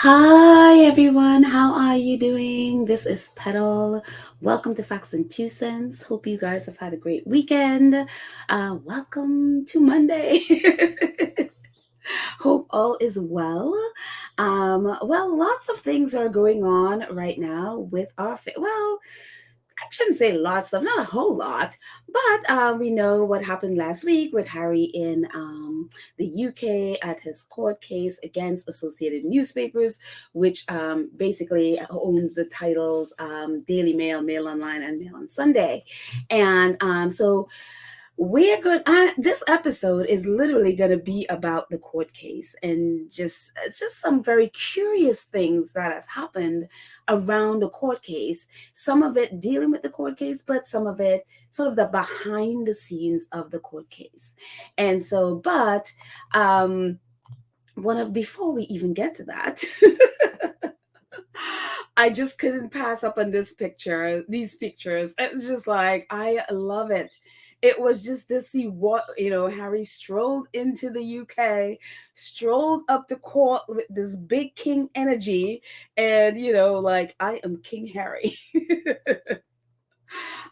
Hi everyone, how are you doing? This is Petal. Welcome to Facts and Two Cents. Hope you guys have had a great weekend. Welcome to Monday. Hope all is well. Well, lots of things are going on right now with I shouldn't say lots of, not a whole lot, but we know what happened last week with Harry in the UK at his court case against Associated Newspapers, which basically owns the titles Daily Mail, Mail Online, and Mail on Sunday. And so we're good. This episode is literally going to be about the court case and it's just some very curious things that has happened around the court case. Some of it dealing with the court case, but some of it sort of the behind the scenes of the court case. And so, but before we even get to that. I just couldn't pass up on these pictures. It's just like, I love it. It was just to see Harry strolled into the UK, strolled up to court with this big king energy, and like, I am King Harry.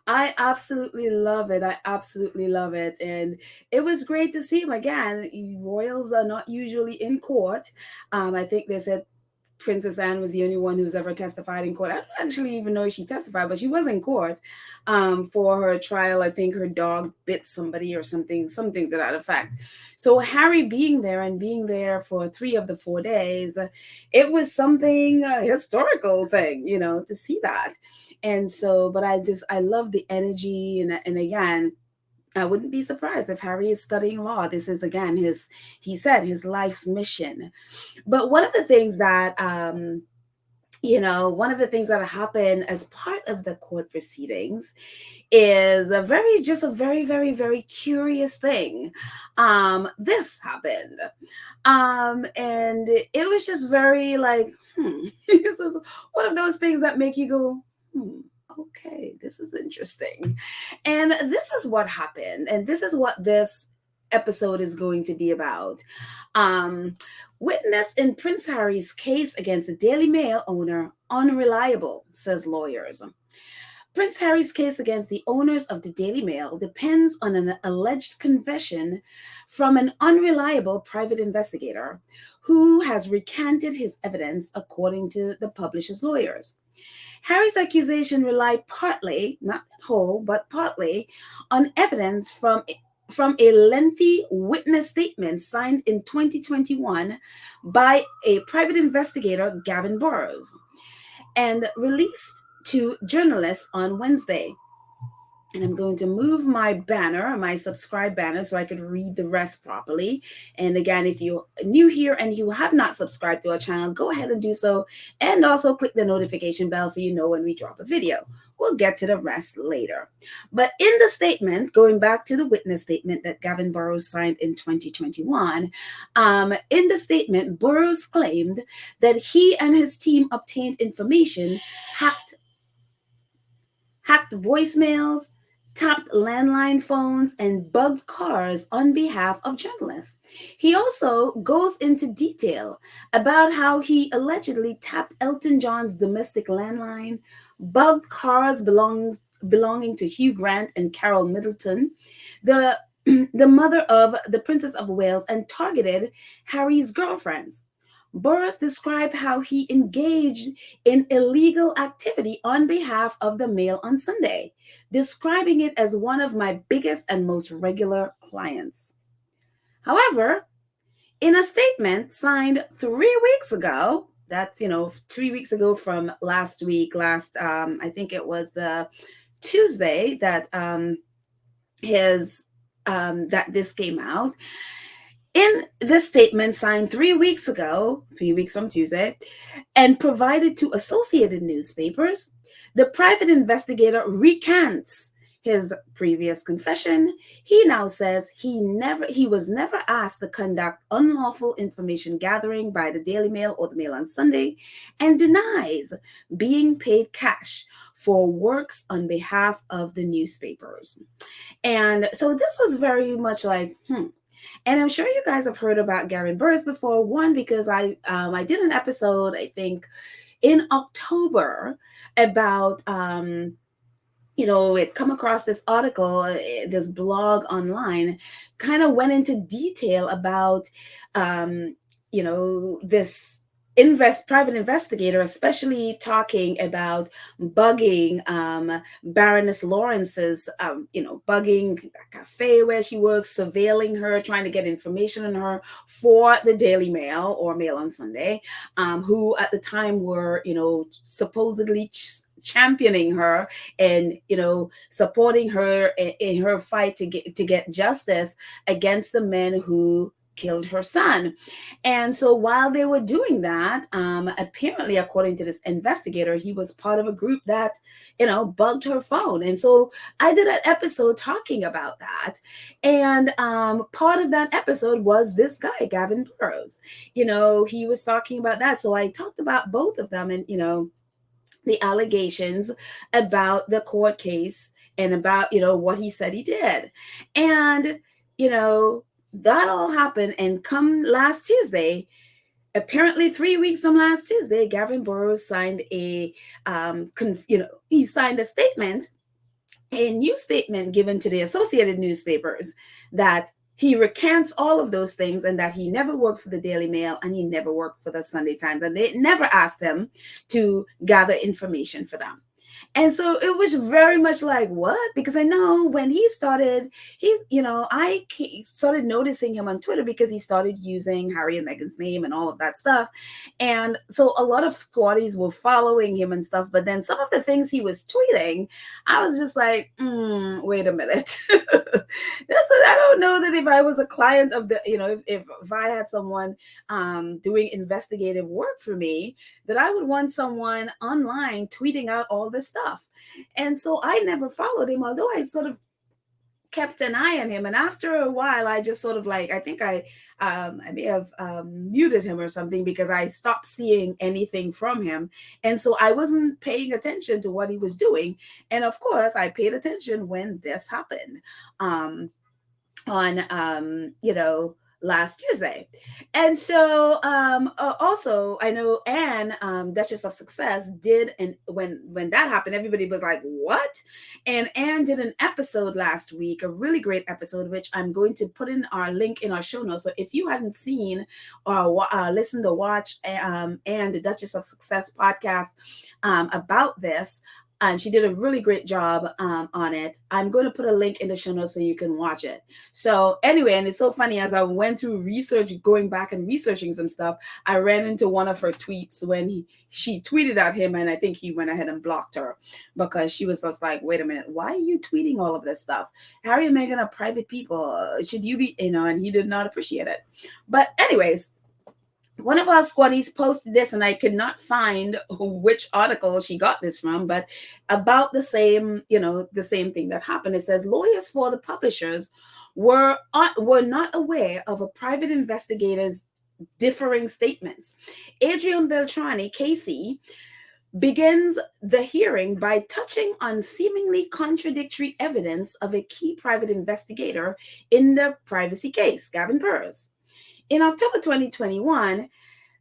I absolutely love it. I absolutely love it. And it was great to see him again. Royals are not usually in court. I think they said Princess Anne was the only one who's ever testified in court. I don't actually even know if she testified, but she was in court for her trial. I think her dog bit somebody or something to that effect. So Harry being there for 3 of the 4 days, it was something, a historical thing, to see that. And so, but I love the energy. And again, I wouldn't be surprised if Harry is studying law. This is, again, he said, his life's mission. But one of the things that happened as part of the court proceedings is a very, very, very curious thing. This happened. And it was just very like, this is one of those things that make you go, okay, this is interesting. And this is what happened. And this is what this episode is going to be about. Witness in Prince Harry's case against the Daily Mail owner, Unreliable, says lawyers. Prince Harry's case against the owners of the Daily Mail depends on an alleged confession from an unreliable private investigator who has recanted his evidence, according to the publisher's lawyers. Harry's accusation relied partly, not whole, but partly, on evidence from a lengthy witness statement signed in 2021 by a private investigator, Gavin Burrows, and released to journalists on Wednesday. And I'm going to move my banner, my subscribe banner, so I could read the rest properly. And again, if you're new here and you have not subscribed to our channel, go ahead and do so. And also click the notification bell so you know when we drop a video. We'll get to the rest later. But in the statement, going back to the witness statement that Gavin Burrows signed in 2021, in the statement, Burrows claimed that he and his team obtained information, hacked voicemails, tapped landline phones, and bugged cars on behalf of journalists. He also goes into detail about how he allegedly tapped Elton John's domestic landline, bugged cars belonging to Hugh Grant and Carol Middleton, the mother of the Princess of Wales, and targeted Harry's girlfriends. Burrows described how he engaged in illegal activity on behalf of the Mail on Sunday, describing it as one of my biggest and most regular clients. However, in a statement signed 3 weeks ago, that's 3 weeks ago from last week, I think it was the Tuesday that that this came out. In this statement signed 3 weeks ago, 3 weeks from Tuesday, and provided to Associated Newspapers, the private investigator recants his previous confession. He now says he was never asked to conduct unlawful information gathering by the Daily Mail or the Mail on Sunday, and denies being paid cash for works on behalf of the newspapers. And so this was very much like, And I'm sure you guys have heard about Gavin Burrs before. One, because I did an episode, I think, in October about it come across this article, this blog online, kind of went into detail about, this private investigator, especially talking about bugging Baroness Lawrence's, bugging the cafe where she works, surveilling her, trying to get information on her for the Daily Mail or Mail on Sunday, who at the time were, supposedly championing her and supporting her in her fight to get justice against the men who killed her son. And so while they were doing that, apparently, according to this investigator, he was part of a group that bugged her phone. And so I did an episode talking about that, and part of that episode was this guy, Gavin Burrows. He was talking about that. So I talked about both of them, and the allegations about the court case and about what he said he did. And that all happened, and come last Tuesday, apparently 3 weeks from last Tuesday, Gavin Burrows signed he signed a new statement given to the Associated newspapers, that he recants all of those things, and that he never worked for the Daily Mail and he never worked for the Sunday Times, and they never asked him to gather information for them. And so it was very much like, what? Because I know when he started, I started noticing him on Twitter because he started using Harry and Meghan's name and all of that stuff. And so a lot of squatties were following him and stuff. But then some of the things he was tweeting, I was just like, wait a minute. I don't know that if I was a client of the, if I had someone doing investigative work for me, that I would want someone online tweeting out all this stuff. And so I never followed him, although I sort of kept an eye on him. And after a while, I just sort of I think I may have muted him or something, because I stopped seeing anything from him. And so I wasn't paying attention to what he was doing. And of course, I paid attention when this happened on last Tuesday. And so also I know Anne, Duchess of Success, did, and when that happened, everybody was like, what? And Anne did an episode last week, a really great episode, which I'm going to put in our link in our show notes. So if you hadn't seen or listened or watched Anne, the Duchess of Success podcast about this, and she did a really great job on it. I'm going to put a link in the show notes so you can watch it. So anyway, and it's so funny, as I went through research, going back and researching some stuff, I ran into one of her tweets when she tweeted at him, and I think he went ahead and blocked her, because she was just like, wait a minute, why are you tweeting all of this stuff? Harry and Meghan are private people. Should you be, and he did not appreciate it. But anyways, one of our squaddies posted this, and I could not find which article she got this from, but about the same thing that happened. It says lawyers for the publishers were not aware of a private investigator's differing statements. Adrian Beltrani, Casey, begins the hearing by touching on seemingly contradictory evidence of a key private investigator in the privacy case, Gavin Burrows. In October 2021,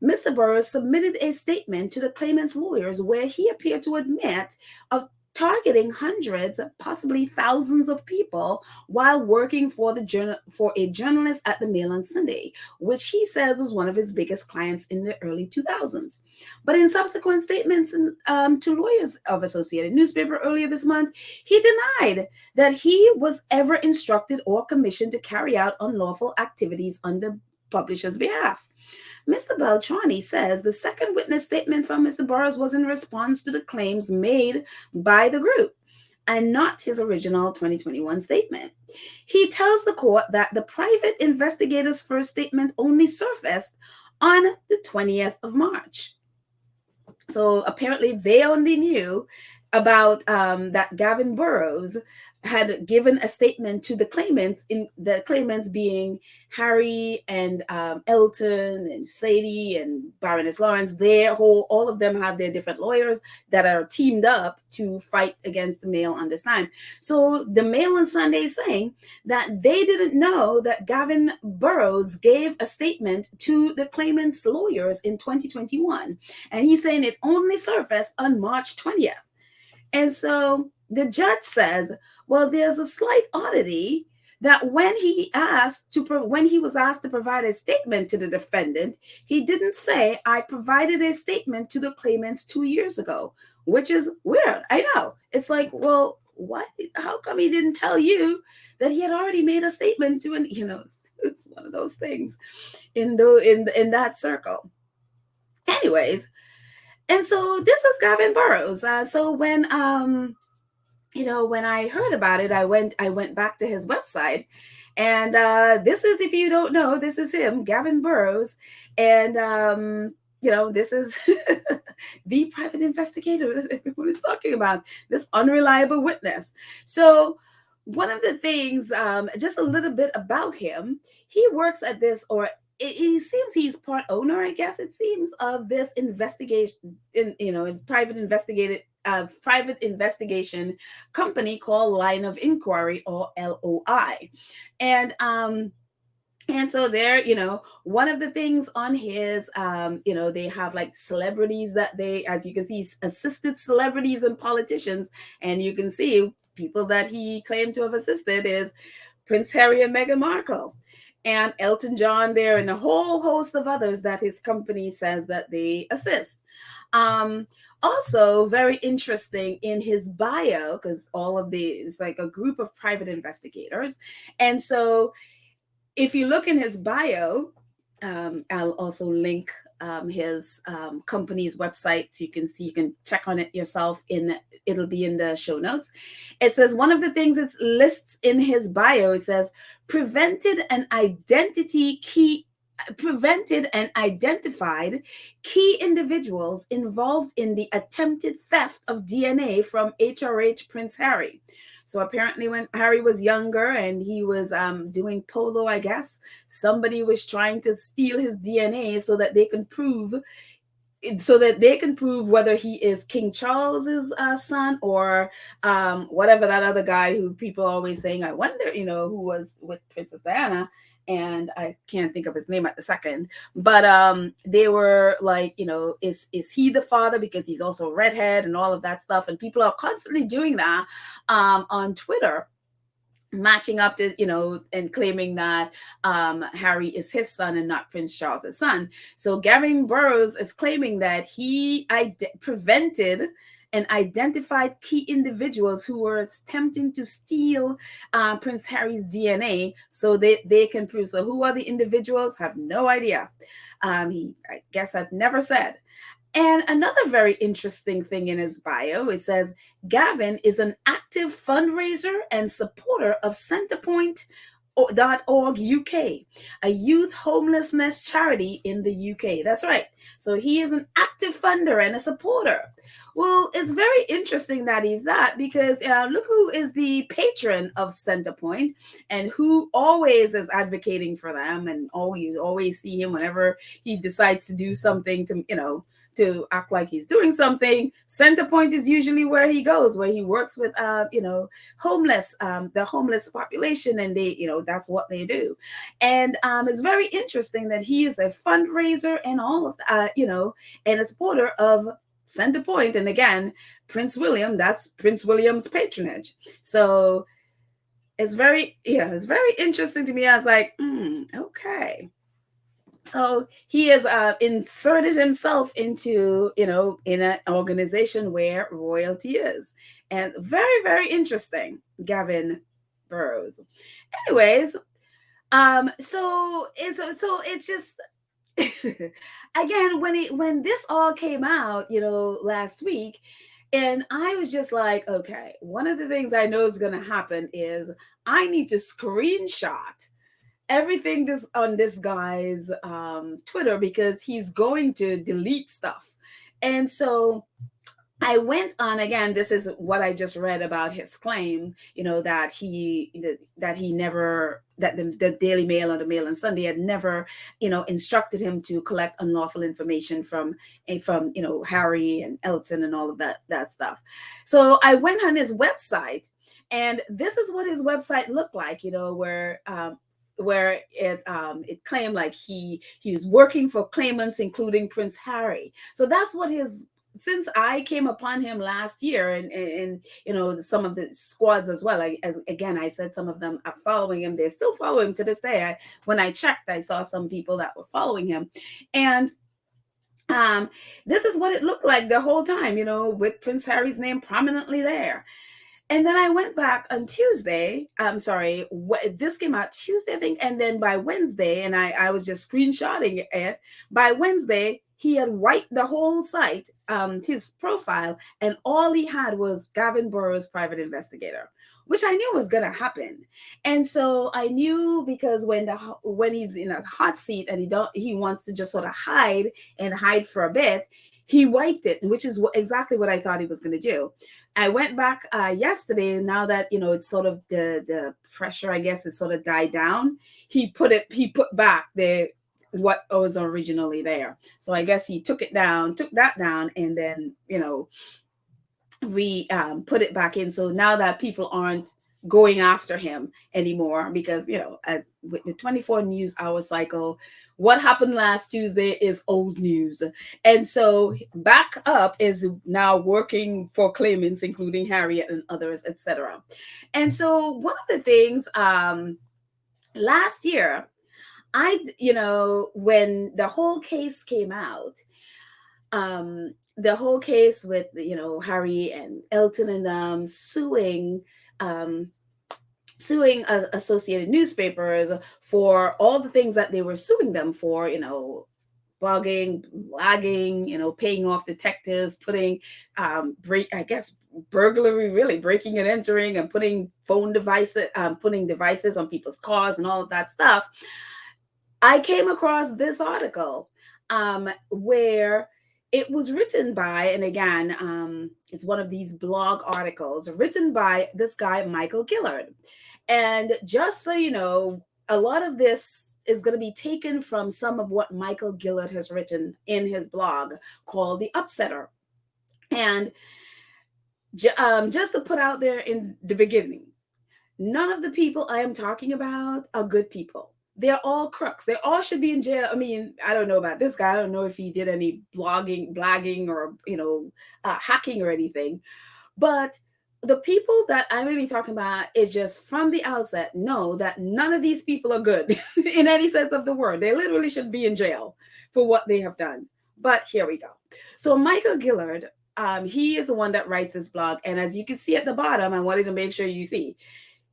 Mr. Burrows submitted a statement to the claimant's lawyers where he appeared to admit of targeting hundreds, possibly thousands of people while working for a journalist at the Mail on Sunday, which he says was one of his biggest clients in the early 2000s. But in subsequent statements to lawyers of Associated Newspaper earlier this month, he denied that he was ever instructed or commissioned to carry out unlawful activities on the publisher's behalf. Mr. Beltrani says the second witness statement from Mr. Burrows was in response to the claims made by the group and not his original 2021 statement. He tells the court that the private investigator's first statement only surfaced on the 20th of March. So apparently they only knew about that Gavin Burrows had given a statement to the claimants, in the claimants being Harry and Elton and Sadie and Baroness Lawrence. All of them have their different lawyers that are teamed up to fight against the Mail on this time. So the Mail on Sunday is saying that they didn't know that Gavin Burrows gave a statement to the claimants' lawyers in 2021. And he's saying it only surfaced on March 20th. And so the judge says, well, there's a slight oddity that when he was asked to provide a statement to the defendant, he didn't say, I provided a statement to the claimants 2 years ago, which is weird. I know. It's like, well, what? How come he didn't tell you that he had already made a statement to it's one of those things in that circle. Anyways, and so this is Gavin Burrows. So when when I heard about it, I went back to his website, and this is, if you don't know, this is him, Gavin Burrows, and this is the private investigator that everyone is talking about, this unreliable witness. So one of the things, just a little bit about him, he works at this, or it seems he's part owner, I guess it seems, of this investigation, private investigation company called Line of Inquiry, or LOI. And so there, one of the things on his, they have like celebrities that they, as you can see, assisted celebrities and politicians. And you can see people that he claimed to have assisted is Prince Harry and Meghan Markle, and Elton John there, and a whole host of others that his company says that they assist. Also, very interesting in his bio, because it's like a group of private investigators. And so if you look in his bio, I'll also link his company's website, so you can check on it yourself. It'll be in the show notes. It says one of the things it lists in his bio, it says prevented and identified key individuals involved in the attempted theft of DNA from HRH Prince Harry. So apparently when Harry was younger and he was doing polo, I guess, somebody was trying to steal his DNA so that they can prove whether he is King Charles's son, or whatever that other guy who people are always saying, I wonder, who was with Princess Diana. And I can't think of his name at the second, but they were like, is he the father, because he's also redhead and all of that stuff. And people are constantly doing that on Twitter, matching up to, and claiming that Harry is his son and not Prince Charles's son. So Gavin Burrows is claiming that he prevented and identified key individuals who were attempting to steal Prince Harry's DNA so they can prove. So who are the individuals? Have no idea. I guess I've never said. And another very interesting thing in his bio, it says Gavin is an active fundraiser and supporter of Centrepoint.org UK, a youth homelessness charity in the UK. That's right. So he is an active funder and a supporter. Well, it's very interesting that he's that, because look who is the patron of Centrepoint and who always is advocating for them, and you always see him whenever he decides to do something to act like he's doing something. Centrepoint is usually where he goes, where he works with, the homeless population, and they, that's what they do. And it's very interesting that he is a fundraiser and all of that, and a supporter of Centrepoint. And again, Prince William, that's Prince William's patronage. So it's very interesting to me. I was like, okay. So he has inserted himself into, in an organization where royalty is. And very, very interesting, Gavin Burrows. Anyways, so it's just, again, when this all came out, last week, and I was just like, okay, one of the things I know is going to happen is I need to screenshot everything on this guy's Twitter, because he's going to delete stuff. And so I went on again. This is what I just read about his claim, that he never, that the Daily Mail or the Mail and Sunday had never, instructed him to collect unlawful information from Harry and Elton and all of that stuff. So I went on his website, and this is what his website looked like, where it claimed like he's working for claimants including Prince Harry. So that's what his, since I came upon him last year, and some of the squads as well. Again, I said some of them are following him. They still follow him to this day. When I checked, I saw some people that were following him, and this is what it looked like the whole time, with Prince Harry's name prominently there. And then I went back on Tuesday. I'm sorry, this came out Tuesday, I think. And then by Wednesday, and I was just screenshotting it. By Wednesday, he had wiped the whole site, his profile, and all he had was Gavin Burroughs, private investigator, which I knew was going to happen. And so I knew, because when he's in a hot seat and he wants to just sort of hide for a bit, he wiped it, which is exactly what I thought he was going to do. I went back yesterday. Now that it's sort of the pressure, I guess, is sort of died down. He put back what was originally there. So I guess he took that down, and then put it back in. So now that people aren't going after him anymore, because with the 24 news hour cycle, what happened last Tuesday is old news. And so back up is now working for claimants including Harriet and others, etc. And so one of the things last year, when the whole case came out, the whole case with Harry and Elton and them suing Associated Newspapers for all the things that they were suing them for, bugging, lagging, paying off detectives, putting burglary, really breaking and entering, and putting devices on people's cars and all of that stuff. I came across this article where it was written by, and again, it's one of these blog articles written by this guy, Michael Gillard. And just so you know, a lot of this is going to be taken from some of what Michael Gillard has written in his blog called The Upsetter. And just to put out there in the beginning, none of the people I am talking about are good people. They're all crooks. They all should be in jail. I mean, I don't know about this guy. I don't know if he did any blagging or, hacking or anything. But the people that I may be talking about is just from the outset know that none of these people are good in any sense of the word. They literally should be in jail for what they have done. But here we go. So Michael Gillard, he is the one that writes this blog. And as you can see at the bottom, I wanted to make sure you see,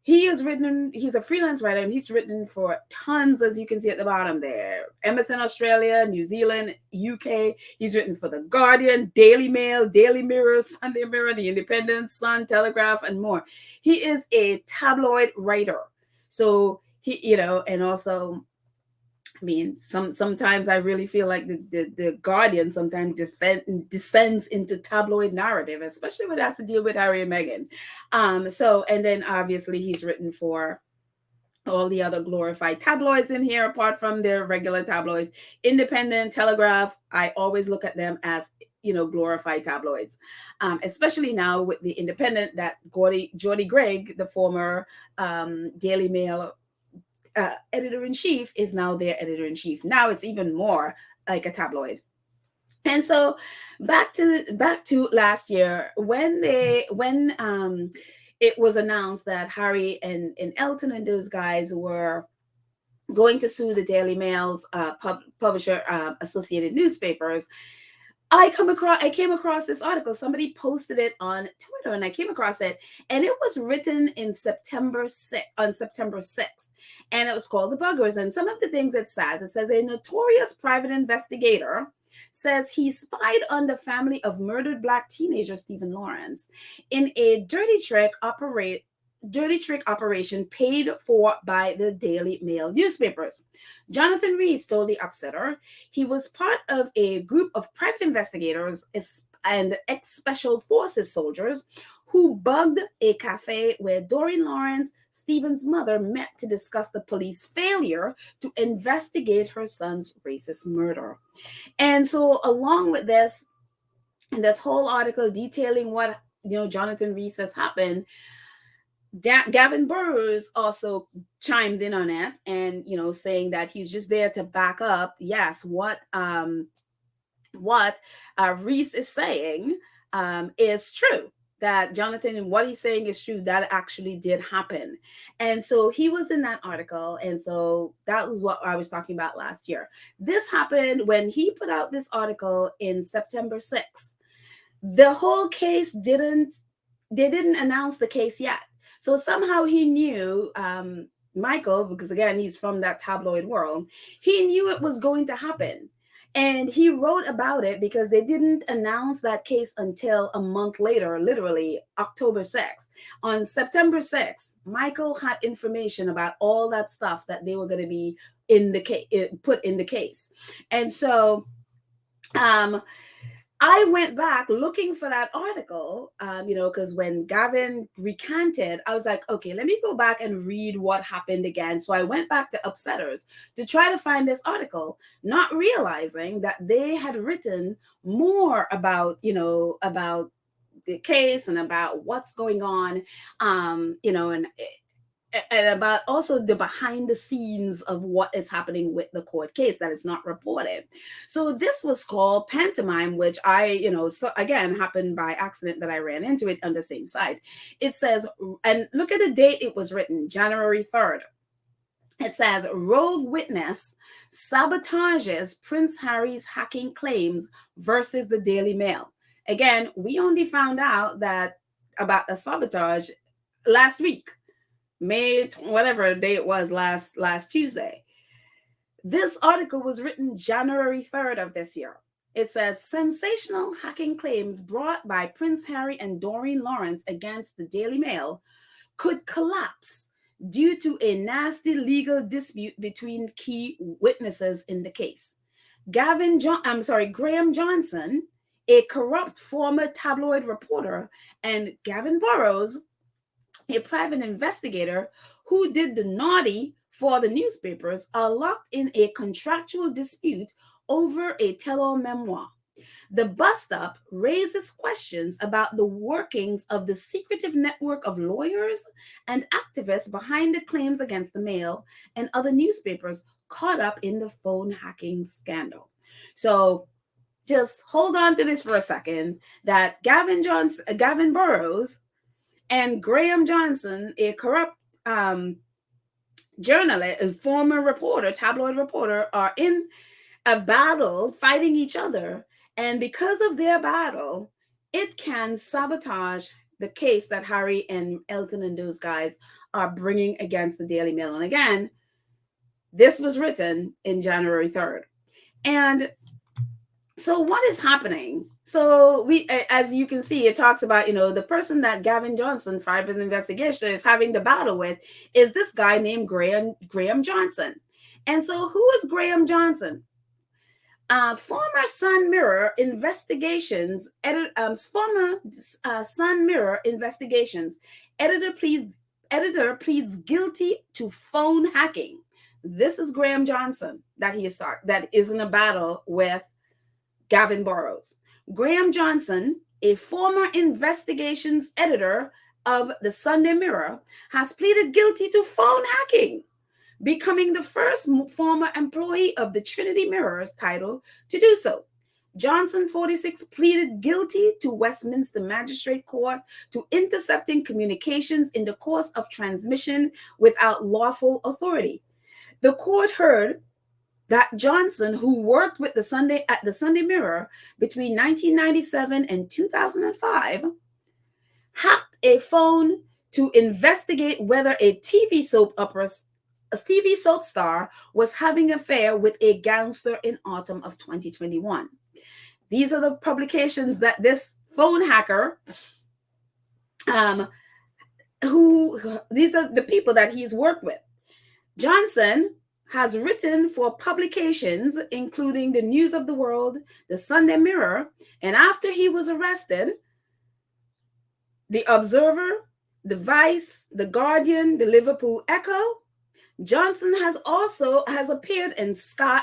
he's a freelance writer, and he's written for tons, as you can see at the bottom there, Emerson Australia, New Zealand, UK. He's written for The Guardian, Daily Mail, Daily Mirror, Sunday Mirror, The Independent, Sun, Telegraph, and more. He is a tabloid writer. So he, and also, I mean, sometimes I really feel like the Guardian sometimes descends into tabloid narrative, especially when it has to deal with Harry and Meghan. So, and then obviously he's written for all the other glorified tabloids in here, apart from their regular tabloids. Independent, Telegraph, I always look at them as glorified tabloids, especially now with the Independent, that Geordie Gregg, the former Daily Mail editor-in-chief, is now their editor-in-chief. Now it's even more like a tabloid. And so back to last year, when it was announced that Harry and Elton and those guys were going to sue the Daily Mail's publisher, Associated Newspapers, I came across this article. Somebody posted it on Twitter, and I came across it, and it was written in September 6th, and it was called The Buggers. And some of the things it says a notorious private investigator says he spied on the family of murdered Black teenager Stephen Lawrence in a dirty trick operation paid for by the Daily Mail newspapers. Jonathan Rees told The Upsetter he was part of a group of private investigators and ex-special forces soldiers who bugged a cafe where Doreen Lawrence, Stephen's mother, met to discuss the police failure to investigate her son's racist murder. And so along with this, and this whole article detailing what Jonathan Rees has happened, Gavin Burrows also chimed in on it, and saying that he's just there to back up, yes, what Rees is saying is true. That Jonathan and what he's saying is true. That actually did happen. And so he was in that article. And so that was what I was talking about last year. This happened when he put out this article in September 6th. The whole case they didn't announce the case yet. So somehow he knew, Michael, because again, he's from that tabloid world, he knew it was going to happen. And he wrote about it because they didn't announce that case until a month later, literally October 6th. On September 6th, Michael had information about all that stuff that they were going to be in the case, put in the case. And so I went back looking for that article, because when Gavin recanted, I was like, okay, let me go back and read what happened again. So I went back to Upsetters to try to find this article, not realizing that they had written more about, about the case and about what's going on, and about also the behind the scenes of what is happening with the court case that is not reported. So this was called Pantomime, which I, so again, happened by accident that I ran into it on the same site. It says, and look at the date it was written, January 3rd. It says, rogue witness sabotages Prince Harry's hacking claims versus the Daily Mail. Again, we only found out that about the sabotage last week. May, whatever day it was, last Tuesday. This article was written January 3rd of this year. It says, sensational hacking claims brought by Prince Harry and Doreen Lawrence against the Daily Mail could collapse due to a nasty legal dispute between key witnesses in the case. Graham Johnson, a corrupt former tabloid reporter, and Gavin Burrows, a private investigator who did the naughty for the newspapers, are locked in a contractual dispute over a tell-all memoir. The bust-up raises questions about the workings of the secretive network of lawyers and activists behind the claims against the Mail and other newspapers caught up in the phone hacking scandal. So just hold on to this for a second, that Gavin Burrows and Graham Johnson, a corrupt journalist, a former reporter, tabloid reporter, are in a battle fighting each other. And because of their battle, it can sabotage the case that Harry and Elton and those guys are bringing against the Daily Mail. And again, this was written in January 3rd. And so what is happening? So we, as you can see, it talks about, the person that Gavin Johnson, private investigation, is having the battle with is this guy named Graham Johnson. And so who is Graham Johnson? Former Sun Mirror investigations editor pleads guilty to phone hacking. This is Graham Johnson that is in a battle with Gavin Burrows. Graham Johnson, a former investigations editor of the Sunday Mirror, has pleaded guilty to phone hacking, becoming the first former employee of the Trinity Mirror's title to do so. Johnson, 46, pleaded guilty to Westminster Magistrate Court to intercepting communications in the course of transmission without lawful authority. The court heard that Johnson, who worked with at the Sunday Mirror between 1997 and 2005, hacked a phone to investigate whether a TV soap star was having an affair with a gangster in autumn of 2021. These are the publications that this phone hacker, these are the people that he's worked with. Johnson has written for publications including the News of the World, the Sunday Mirror, and after he was arrested, the Observer, the Vice, the Guardian, the Liverpool Echo. Johnson has appeared in Sky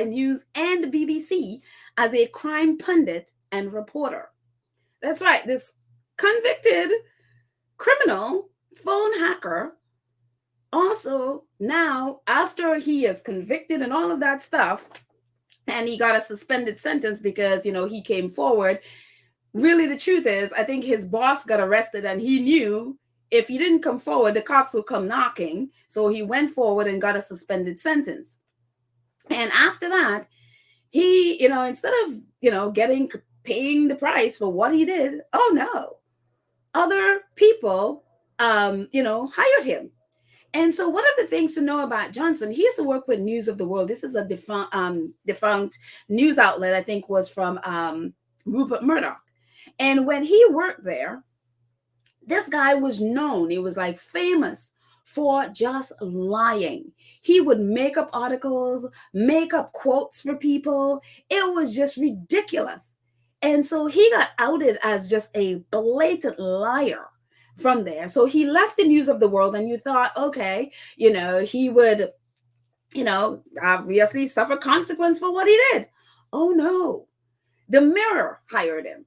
News and the BBC as a crime pundit and reporter. That's right, this convicted criminal phone hacker also now, after he is convicted and all of that stuff, and he got a suspended sentence because, he came forward. Really, the truth is, I think his boss got arrested and he knew if he didn't come forward, the cops would come knocking. So he went forward and got a suspended sentence. And after that, he, instead of, paying the price for what he did, oh no, other people, hired him. And so one of the things to know about Johnson, he used to work with News of the World. This is a defunct news outlet, I think was from Rupert Murdoch. And when he worked there, this guy was known, he was like famous for just lying. He would make up articles, make up quotes for people. It was just ridiculous. And so he got outed as just a blatant liar from there. So he left the News of the World, and you thought, okay, he would, obviously suffer consequence for what he did. Oh no, the Mirror hired him.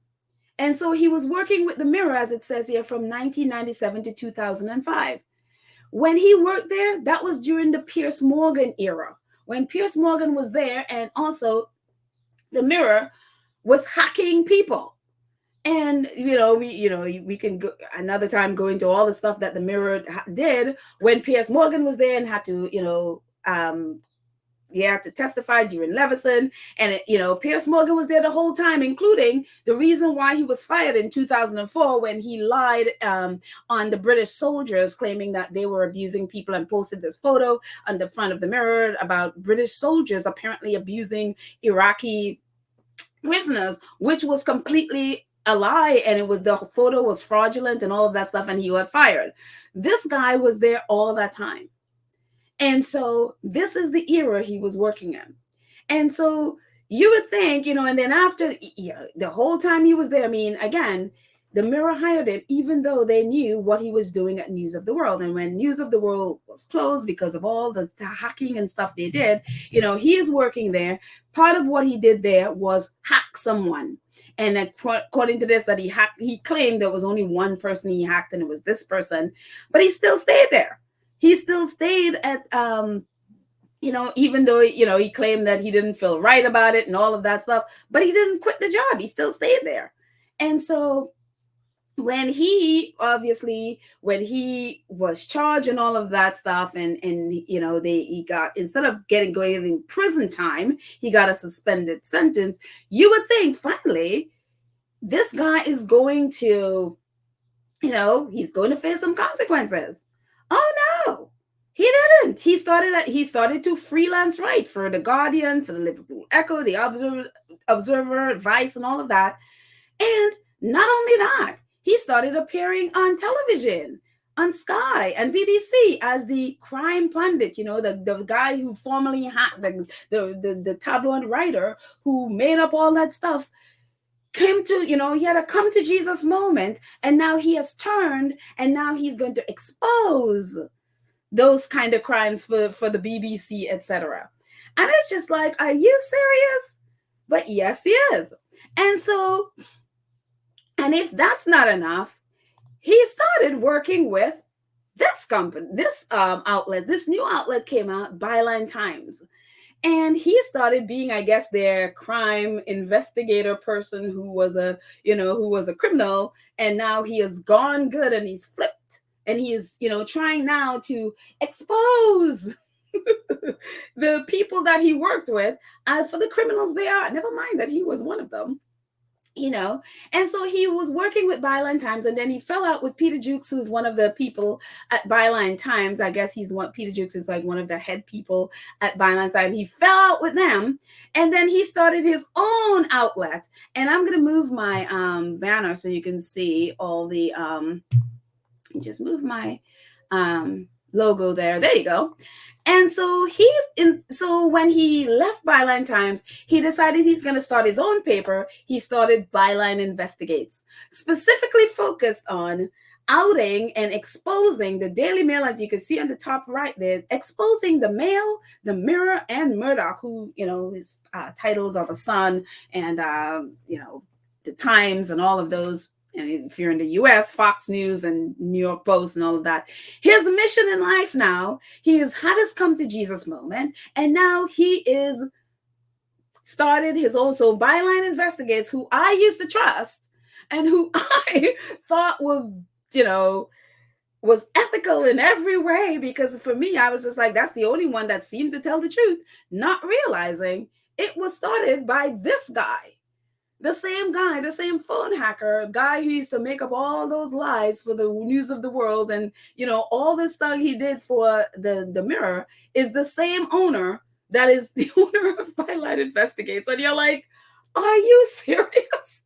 And so he was working with the Mirror, as it says here, from 1997 to 2005. When he worked there, that was during the Piers Morgan era, when Piers Morgan was there, and also the Mirror was hacking people. And, we can go another time go into all the stuff that the Mirror did when Piers Morgan was there and had to, to testify during Leveson. And, Piers Morgan was there the whole time, including the reason why he was fired in 2004 when he lied on the British soldiers, claiming that they were abusing people, and posted this photo on the front of the Mirror about British soldiers apparently abusing Iraqi prisoners, which was completely a lie, and the photo was fraudulent and all of that stuff, and he got fired. This guy was there all that time. And so this is the era he was working in. And so you would think, and then after the whole time he was there, I mean, again, the Mirror hired him, even though they knew what he was doing at News of the World. And when News of the World was closed because of all the hacking and stuff they did, he is working there. Part of what he did there was hack someone. And according to this, that he claimed there was only one person he hacked, and it was this person, but he still stayed there. He still stayed at, even though, he claimed that he didn't feel right about it and all of that stuff, but he didn't quit the job. He still stayed there. And so when he was charged and all of that stuff, and he got, instead of going prison time, he got a suspended sentence. You would think finally this guy is going to, he's going to face some consequences. Oh no, he didn't. He started to freelance write for the Guardian, for the Liverpool Echo, the Observer, Vice, and all of that. And not only that, he started appearing on television, on Sky and BBC as the crime pundit, the guy who formerly had the tabloid writer who made up all that stuff, came to, he had a come to Jesus moment, and now he has turned, and now he's going to expose those kind of crimes for the BBC, etc. And it's just like, are you serious? But yes, he is. And so, and if that's not enough, he started working with this company, this outlet. This new outlet came out, Byline Times. And he started being, I guess, their crime investigator person who was a criminal. And now he has gone good and he's flipped. And he is, trying now to expose the people that he worked with for the criminals they are. Never mind that he was one of them. And so he was working with Byline Times, and then he fell out with Peter Jukes, who's one of the people at Byline Times. I guess Peter Jukes is like one of the head people at Byline Times. He fell out with them, and then he started his own outlet. And I'm going to move my banner so you can see all the, just move my logo there. There you go. And so so when he left Byline Times, he decided he's going to start his own paper. He started Byline Investigates, specifically focused on outing and exposing the Daily Mail, as you can see on the top right there, exposing the Mail, the Mirror, and Murdoch, who, his titles are the Sun and, the Times and all of those. And if you're in the US, Fox News and New York Post and all of that. His mission in life now, he has had his come to Jesus moment, and now he is started his own. So Byline Investigates, who I used to trust and who I thought would, was ethical in every way, because for me, I was just like, that's the only one that seemed to tell the truth, not realizing it was started by this guy. The same guy, the same phone hacker, guy who used to make up all those lies for the news of the world, and all this stuff he did for the Mirror, is the same owner that is the owner of Byline Investigates. And you're like, are you serious?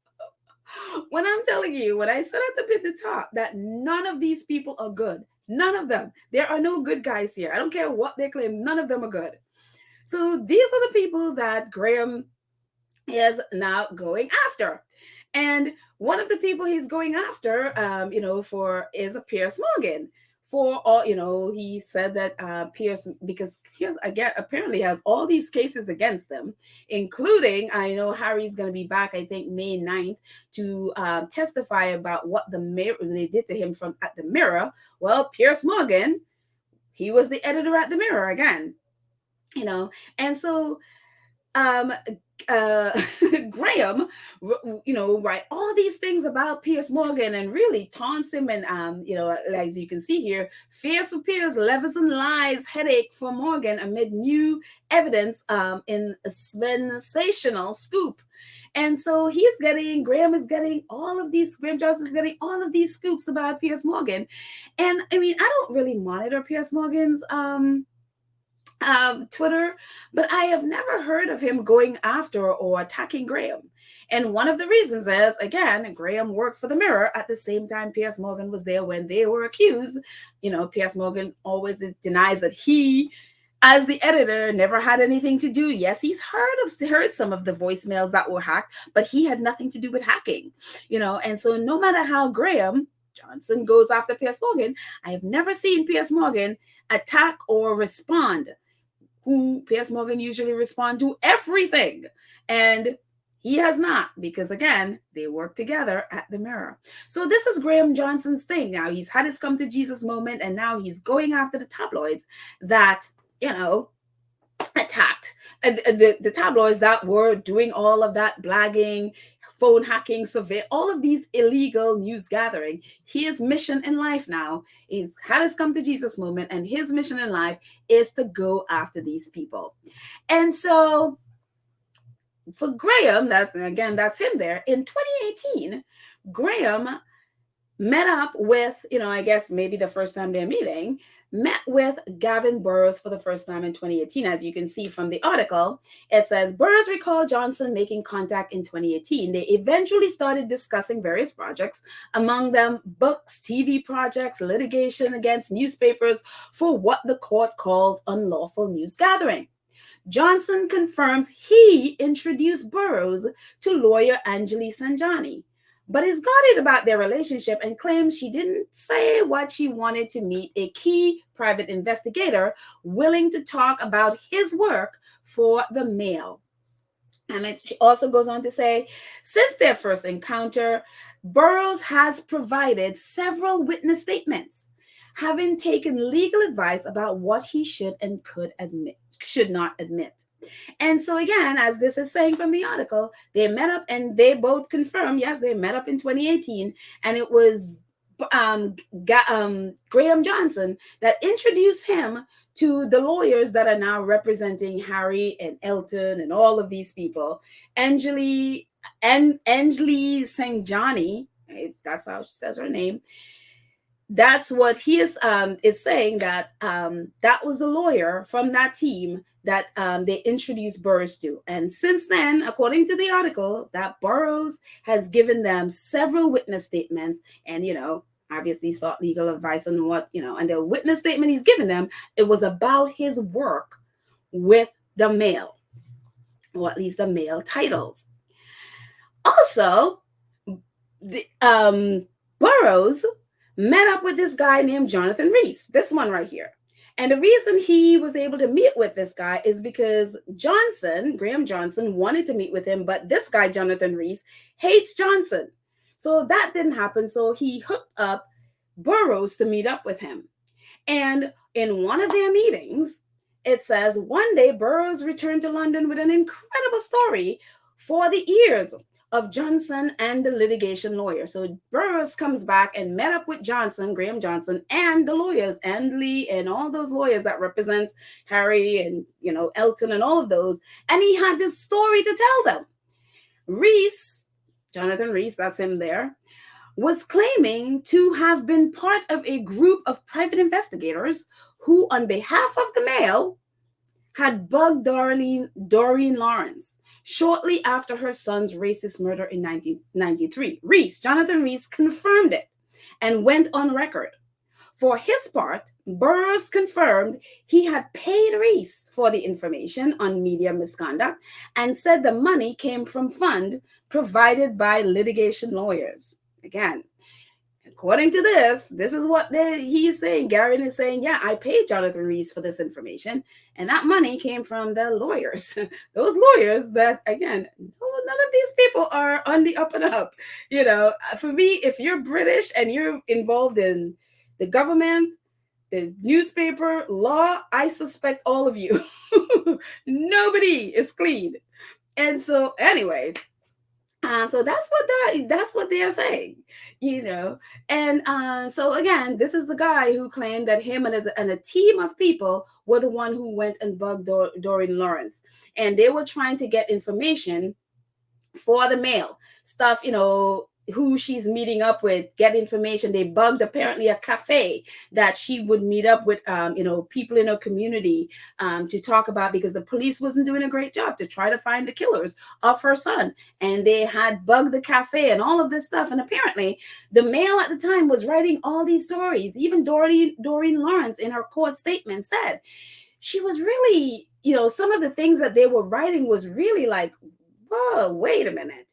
When I'm telling you, when I said at the top that none of these people are good, none of them, there are no good guys here. I don't care what they claim, none of them are good. So these are the people that Graham is now going after. And one of the people he's going after, for is a Piers Morgan. For all, he said that Piers, because Piers, again, apparently has all these cases against them, including, I know Harry's going to be back, I think, May 9th, to testify about what they did to him at the Mirror. Well, Piers Morgan, he was the editor at the Mirror again, and so Graham, write all these things about Piers Morgan and really taunts him, and as you can see here, fears for Piers, levels and lies, headache for Morgan amid new evidence in a sensational scoop. And so Graham Johnson's getting all of these scoops about Piers Morgan. And I mean, I don't really monitor Piers Morgan's Twitter, but I have never heard of him going after or attacking Graham. And one of the reasons is, again, Graham worked for the Mirror at the same time Piers Morgan was there when they were accused. Piers Morgan always denies that he, as the editor, never had anything to do. Yes, he's heard some of the voicemails that were hacked, but he had nothing to do with hacking. And so no matter how Graham Johnson goes after Piers Morgan, I have never seen Piers Morgan attack or respond. Who Piers Morgan usually respond to everything. And he has not, because again, they work together at the Mirror. So this is Graham Johnson's thing. Now he's had his come to Jesus moment, and now he's going after the tabloids that, attacked the tabloids that were doing all of that blagging, phone hacking, survey, all of these illegal news gathering. His mission in life now is had his come to Jesus moment, and his mission in life is to go after these people. And so for Graham, that's him there. In 2018, Graham met up with, I guess maybe the first time they're meeting, met with Gavin Burrows for the first time in 2018. As you can see from the article, it says, Burrows recalled Johnson making contact in 2018. They eventually started discussing various projects, among them books, TV projects, litigation against newspapers for what the court called unlawful news gathering. Johnson confirms he introduced Burrows to lawyer Anjali Sanjani, but is guarded about their relationship and claims she didn't say what she wanted to meet a key private investigator willing to talk about his work for the Mail. And she also goes on to say, since their first encounter, Burrows has provided several witness statements, having taken legal advice about what he should and should not admit. And so again, as this is saying from the article, they met up and they both confirmed, yes, they met up in 2018, and it was Graham Johnson that introduced him to the lawyers that are now representing Harry and Elton and all of these people. Anjali Sanjani, that's how she says her name. That's what he is saying, that that was the lawyer from that team that they introduced Burrows to. And since then, according to the article, that Burrows has given them several witness statements and, obviously sought legal advice on what, and the witness statement he's given them, it was about his work with the mail, or at least the mail titles. Also, Burroughs met up with this guy named Jonathan Rees, this one right here. And the reason he was able to meet with this guy is because Graham Johnson, wanted to meet with him, but this guy, Jonathan Rees, hates Johnson. So that didn't happen. So he hooked up Burroughs to meet up with him. And in one of their meetings, it says, one day Burroughs returned to London with an incredible story for the ears of Johnson and the litigation lawyer. So Burroughs comes back and met up with Graham Johnson, and the lawyers, and Lee, and all those lawyers that represent Harry and, Elton and all of those. And he had this story to tell them. Jonathan Rees, that's him there, was claiming to have been part of a group of private investigators who, on behalf of the Mail, had bugged Doreen Lawrence shortly after her son's racist murder in 1993. Jonathan Rees confirmed it and went on record. For his part, Burroughs confirmed he had paid Rees for the information on media misconduct and said the money came from fund provided by litigation lawyers. Again, according to this is what he's saying. Gavin is saying, yeah, I paid Jonathan Rees for this information, and that money came from the lawyers. Those lawyers that, again, none of these people are on the up and up. For me, if you're British and you're involved in the government, the newspaper, law, I suspect all of you. Nobody is clean. And so anyway, so that's what they're saying, And so again, this is the guy who claimed that him and a team of people were the one who went and bugged Doreen Lawrence, and they were trying to get information for the Mail stuff, who she's meeting up with, get information. They bugged apparently a cafe that she would meet up with, people in her community to talk about, because the police wasn't doing a great job to try to find the killers of her son. And they had bugged the cafe and all of this stuff. And apparently the Mail at the time was writing all these stories. Even Doreen Lawrence in her court statement said she was really, some of the things that they were writing was really like, whoa, wait a minute.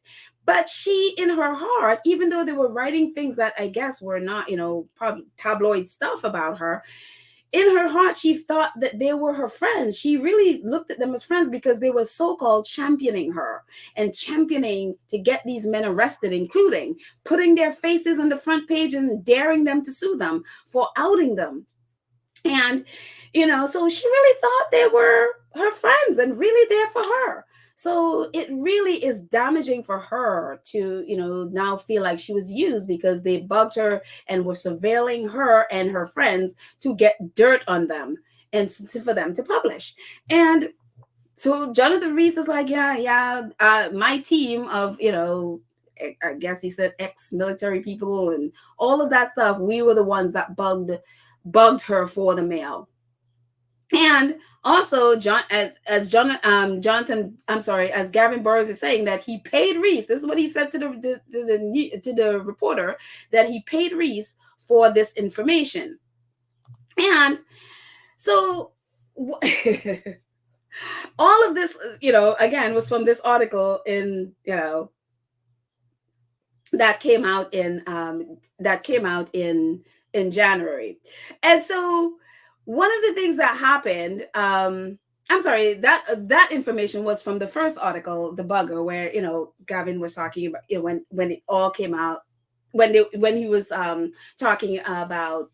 But she, in her heart, even though they were writing things that I guess were not, probably tabloid stuff about her, in her heart, she thought that they were her friends. She really looked at them as friends because they were so-called championing her and championing to get these men arrested, including putting their faces on the front page and daring them to sue them for outing them. And, so she really thought they were her friends and really there for her. So it really is damaging for her to, now feel like she was used because they bugged her and were surveilling her and her friends to get dirt on them and for them to publish. And so Jonathan Rees is like, my team of, I guess he said ex-military people and all of that stuff, we were the ones that bugged her for the Mail. And also, as Gavin Burroughs is saying that he paid Rees. This is what he said to the reporter, that he paid Rees for this information. And so all of this, again, was from this article in, that came out in January. And so one of the things that happened, that information was from the first article, The Bugger, where, Gavin was talking about when it all came out, when he was talking about,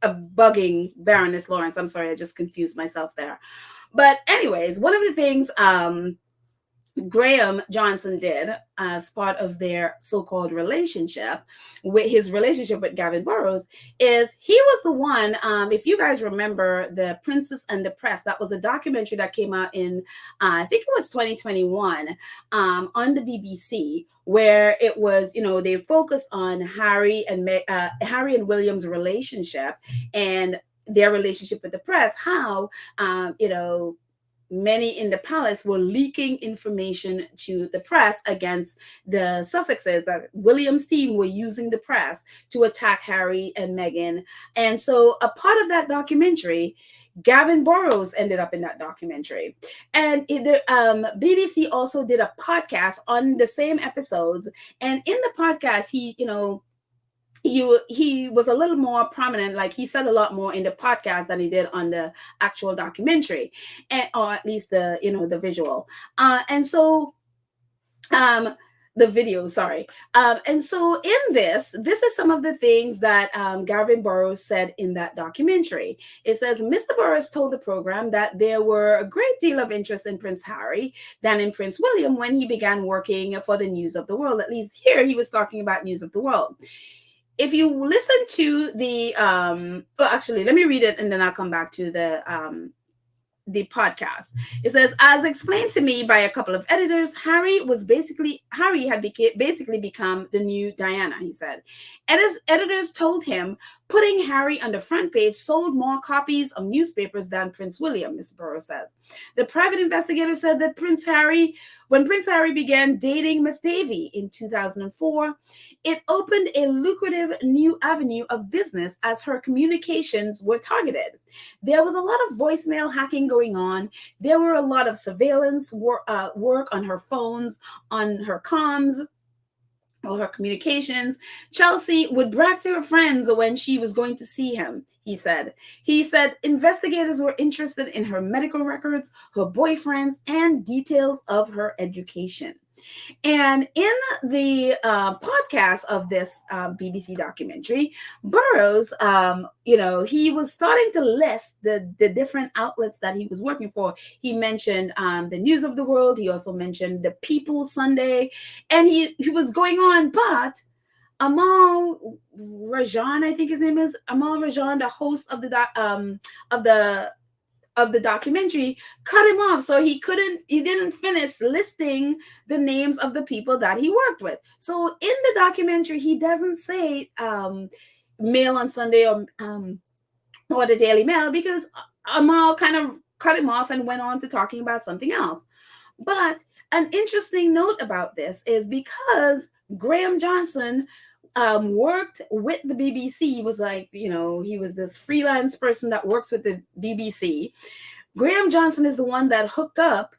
bugging Baroness Lawrence. I'm sorry, I just confused myself there. But anyways, one of the things Graham Johnson did as part of their so-called relationship, with his relationship with Gavin Burroughs, is he was the one, if you guys remember The Princess and the Press, that was a documentary that came out in, I think it was 2021, on the BBC, where it was, they focused on Harry and William's relationship and their relationship with the press, how, many in the palace were leaking information to the press against the Sussexes, that William's team were using the press to attack Harry and Meghan. And so a part of that documentary, Gavin Burrows ended up in that documentary. And the BBC also did a podcast on the same episodes. And in the podcast, he was a little more prominent, like he said a lot more in the podcast than he did on the actual documentary, and or at least the visual and so the video, sorry. And so in this is some of the things that Gavin Burrows said in that documentary. It says, Mr. Burrows told the program that there were a great deal of interest in Prince Harry than in Prince William when he began working for the News of the World. At least here he was talking about News of the World. If you listen to the well, actually, let me read it and then I'll come back to the podcast. It says, as explained to me by a couple of editors, Harry had basically become the new Diana, he said. Editors told him putting Harry on the front page sold more copies of newspapers than Prince William, Mr. Burrows says. The private investigator said that when Prince Harry began dating Miss Davy in 2004, it opened a lucrative new avenue of business as her communications were targeted. There was a lot of voicemail hacking going on. There were a lot of surveillance work on her phones, on her comms, or her communications. Chelsea would brag to her friends when she was going to see him, he said. He said investigators were interested in her medical records, her boyfriends, and details of her education. And in the podcast of this BBC documentary, Burrows, he was starting to list the different outlets that he was working for. He mentioned the News of the World. He also mentioned the People Sunday, and he was going on. But Amal Rajan, I think his name is Amal Rajan, the host of the documentary, cut him off, so he didn't finish listing the names of the people that he worked with. So in the documentary, he doesn't say Mail on Sunday or the Daily Mail, because Amal kind of cut him off and went on to talking about something else. But an interesting note about this is because Graham Johnson worked with the BBC. He was he was this freelance person that works with the BBC. Graham Johnson is the one that hooked up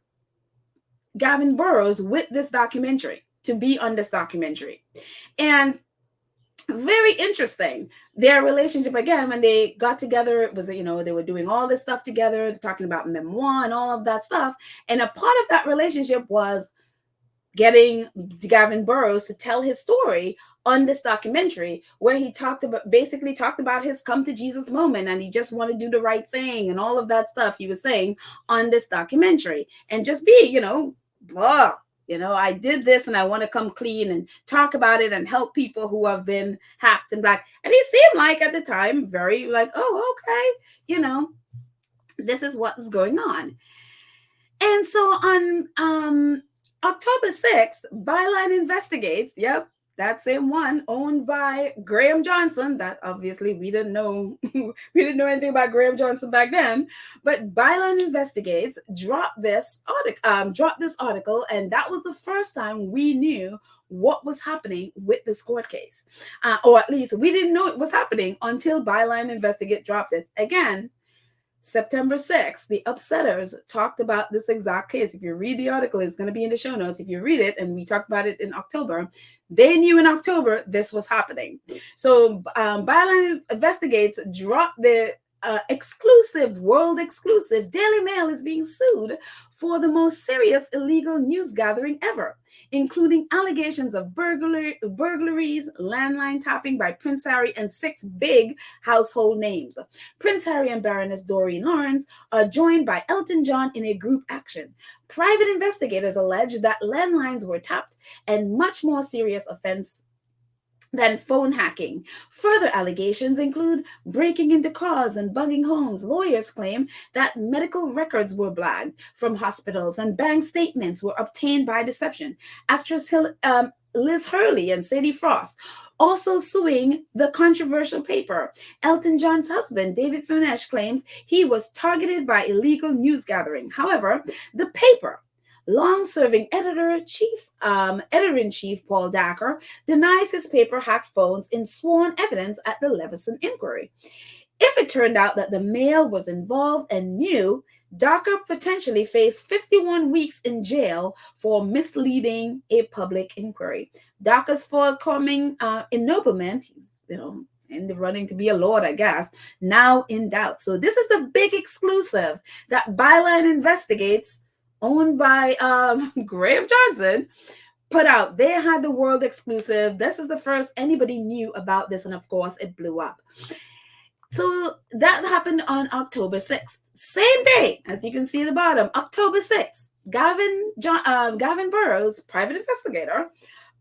Gavin Burrows with this documentary, to be on this documentary. And very interesting, their relationship, again, when they got together, it was, they were doing all this stuff together, talking about memoir and all of that stuff. And a part of that relationship was getting Gavin Burrows to tell his story on this documentary, where he basically talked about his come to Jesus moment, and he just wanted to do the right thing and all of that stuff he was saying on this documentary, and just be, blah, I did this and I want to come clean and talk about it and help people who have been hacked and black. And he seemed like at the time very like, oh, okay, this is what's going on. And so on October 6th, Byline Investigates, yep, that same one, owned by Graham Johnson, that obviously we didn't know anything about Graham Johnson back then, but Byline Investigates dropped this article, and that was the first time we knew what was happening with this court case. Or at least we didn't know it was happening until Byline Investigate dropped it. Again, September 6th, the Upsetters talked about this exact case. If you read the article, it's going to be in the show notes. If you read it, and we talked about it in October, they knew in October this was happening. So Byline Investigates dropped the world exclusive. Daily Mail is being sued for the most serious illegal news gathering ever, including allegations of burglaries, landline tapping by Prince Harry, and 6 big household names. Prince Harry and Baroness Doreen Lawrence are joined by Elton John in a group action. Private investigators allege that landlines were tapped, and much more serious offense than phone hacking. Further allegations include breaking into cars and bugging homes. Lawyers claim that medical records were blagged from hospitals and bank statements were obtained by deception. Actress Liz Hurley and Sadie Frost, also suing the controversial paper. Elton John's husband, David Furnish, claims he was targeted by illegal news gathering. However, the paper, long-serving editor-in-chief Paul Dacker, denies his paper hacked phones in sworn evidence at the Leveson inquiry. If it turned out that the Mail was involved and knew, Dacker potentially faced 51 weeks in jail for misleading a public inquiry. Dacker's forthcoming ennoblement, he's, in the running to be a lord, I guess, now in doubt. So this is the big exclusive that Byline Investigates, owned by Graham Johnson, put out. They had the world exclusive. This is the first anybody knew about this, and of course, it blew up. So that happened on October 6th. Same day, as you can see at the bottom, October 6th, Gavin Burrows, private investigator,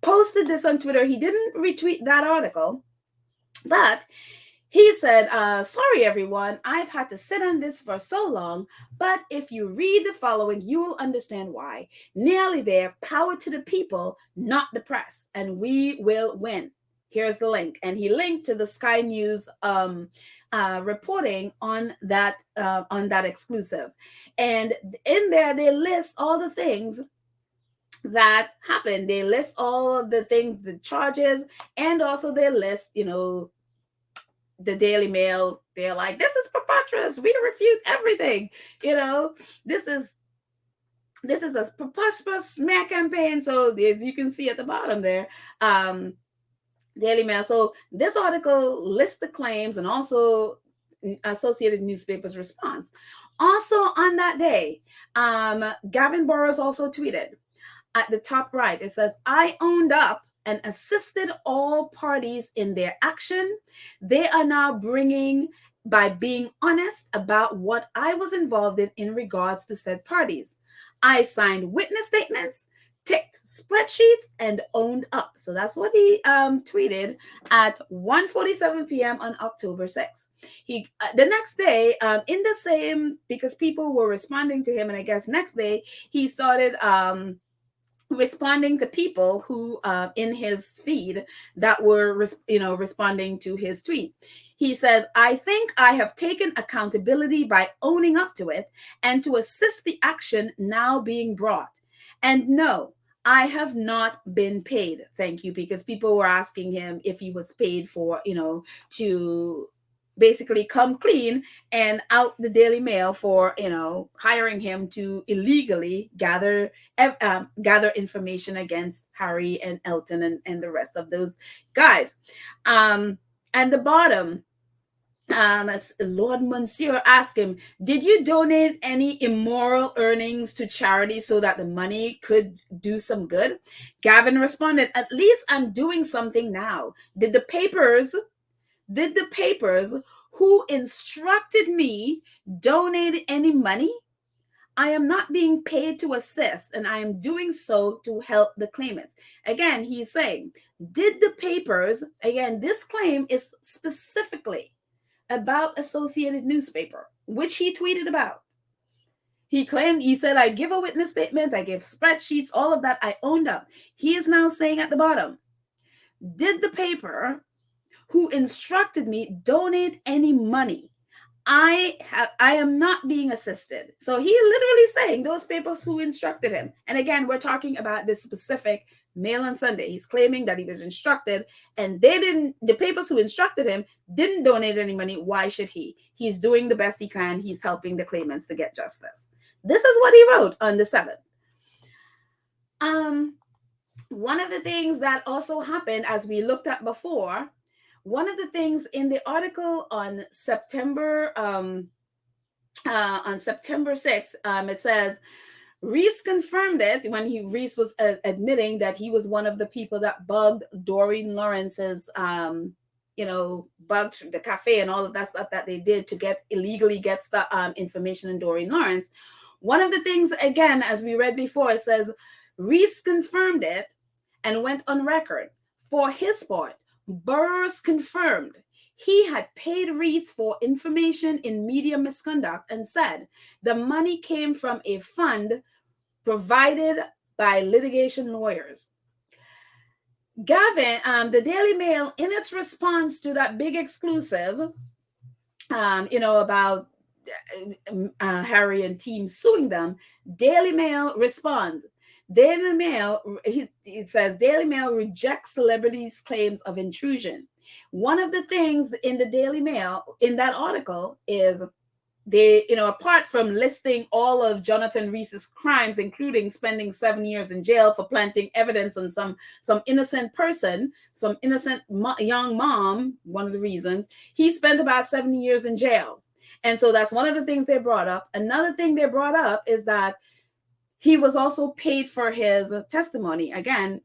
posted this on Twitter. He didn't retweet that article, but he said, sorry, everyone, I've had to sit on this for so long, but if you read the following, you will understand why. Nearly there, power to the people, not the press, and we will win. Here's the link. And he linked to the Sky News reporting on that exclusive. And in there, they list all the things that happened. They list all of the things, the charges, and also they list, the Daily Mail. They're like, this is preposterous. We refute everything. This is a preposterous smear campaign. So as you can see at the bottom there, Daily Mail. So this article lists the claims and also Associated Newspapers' response. Also on that day, Gavin Burrows also tweeted at the top right. It says, I owned up and assisted all parties in their action. They are now by being honest about what I was involved in regards to said parties. I signed witness statements, ticked spreadsheets, and owned up. So that's what he tweeted at 1:47 p.m. on October 6th. The next day, in the same, because people were responding to him, and I guess next day he started responding to people who in his feed that were responding to his tweet. He says, I think I have taken accountability by owning up to it and to assist the action now being brought. And no, I have not been paid. Thank you. Because people were asking him if he was paid for, to basically come clean and out the Daily Mail for, hiring him to illegally gather information against Harry and Elton and the rest of those guys. And the bottom, Lord Monsieur asked him, did you donate any immoral earnings to charity so that the money could do some good? Gavin responded, at least I'm doing something now. Did the papers who instructed me donate any money? I am not being paid to assist, and I am doing so to help the claimants. Again, he's saying, did the papers, again, this claim is specifically about Associated Newspaper, which he tweeted about. He said, I give a witness statement, I give spreadsheets, all of that, I owned up. He is now saying at the bottom, did the paper who instructed me donate any money? I am not being assisted. So he literally saying those papers who instructed him. And again, we're talking about this specific Mail on Sunday. He's claiming that he was instructed and the papers who instructed him didn't donate any money. Why should he? He's doing the best he can. He's helping the claimants to get justice. This is what he wrote on the 7th. One of the things that also happened, as we looked at before, one of the things in the article on September 6th, it says, Reese confirmed it when Reese was admitting that he was one of the people that bugged Doreen Lawrence's, bugged the cafe and all of that stuff that they did to illegally get the information in Doreen Lawrence. One of the things, again, as we read before, it says, Reese confirmed it and went on record. For his part, Burrows confirmed he had paid Reese for information in media misconduct and said the money came from a fund provided by litigation lawyers. Gavin, the Daily Mail, in its response to that big exclusive, about Harry and team suing them, Daily Mail responds. Daily Mail, it says, Daily Mail rejects celebrities' claims of intrusion. One of the things in the Daily Mail, in that article, is they, apart from listing all of Jonathan Reese's crimes, including spending 7 years in jail for planting evidence on some innocent person, some innocent young mom, one of the reasons, he spent about 7 years in jail. And so that's one of the things they brought up. Another thing they brought up is that he was also paid for his testimony. Again,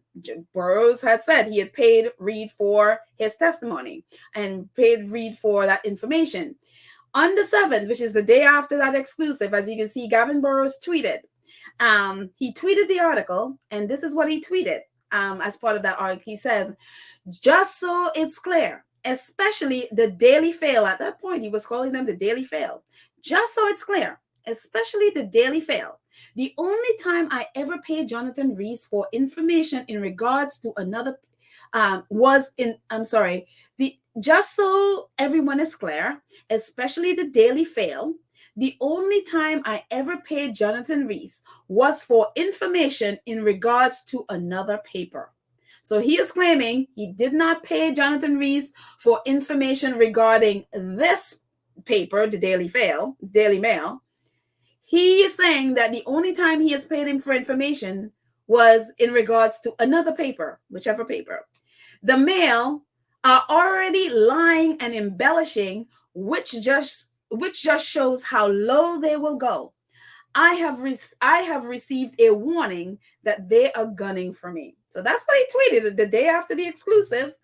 Burroughs had said he had paid Reed for his testimony and paid Reed for that information. On the 7th, which is the day after that exclusive, as you can see, Gavin Burroughs tweeted. He tweeted the article, and this is what he tweeted as part of that article. He says, just so it's clear, especially the Daily Fail. At that point, he was calling them the Daily Fail. Just so it's clear, especially the Daily Fail. The only time I ever paid Jonathan Rees for information in regards to another just so everyone is clear, especially the Daily Fail, the only time I ever paid Jonathan Rees was for information in regards to another paper. So he is claiming he did not pay Jonathan Rees for information regarding this paper, the Daily Mail. He is saying that the only time he has paid him for information was in regards to another paper, whichever paper. The Mail are already lying and embellishing, which just shows how low they will go. I have received a warning that they are gunning for me. So that's what he tweeted the day after the exclusive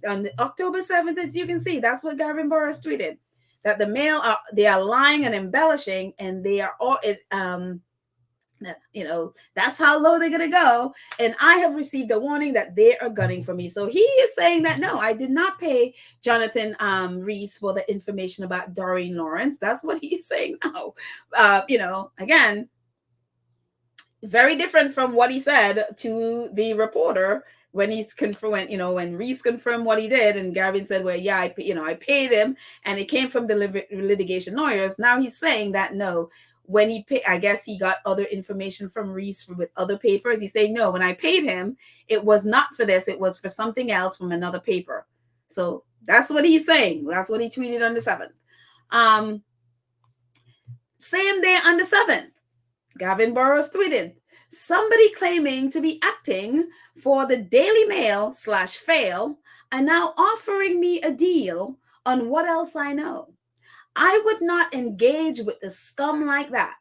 on October 7th. As you can see, that's what Gavin Burroughs tweeted, that the Mail they are lying and embellishing, and they are all that's how low they're going to go. And I have received a warning that they are gunning for me. So he is saying that, no, I did not pay Jonathan Rees for the information about Doreen Lawrence. That's what he's saying now. Again, very different from what he said to the reporter when he's confirmed, when Rees confirmed what he did, and Gavin said, well, yeah, I paid him, and it came from the litigation lawyers. Now he's saying that, no, when he paid, I guess he got other information from Rees with other papers. He's saying, no, when I paid him, it was not for this. It was for something else from another paper. So that's what he's saying. That's what he tweeted on the 7th. Same day on the 7th, Gavin Burroughs tweeted, somebody claiming to be acting for the Daily Mail /Fail are now offering me a deal on what else I know. I would not engage with the scum like that.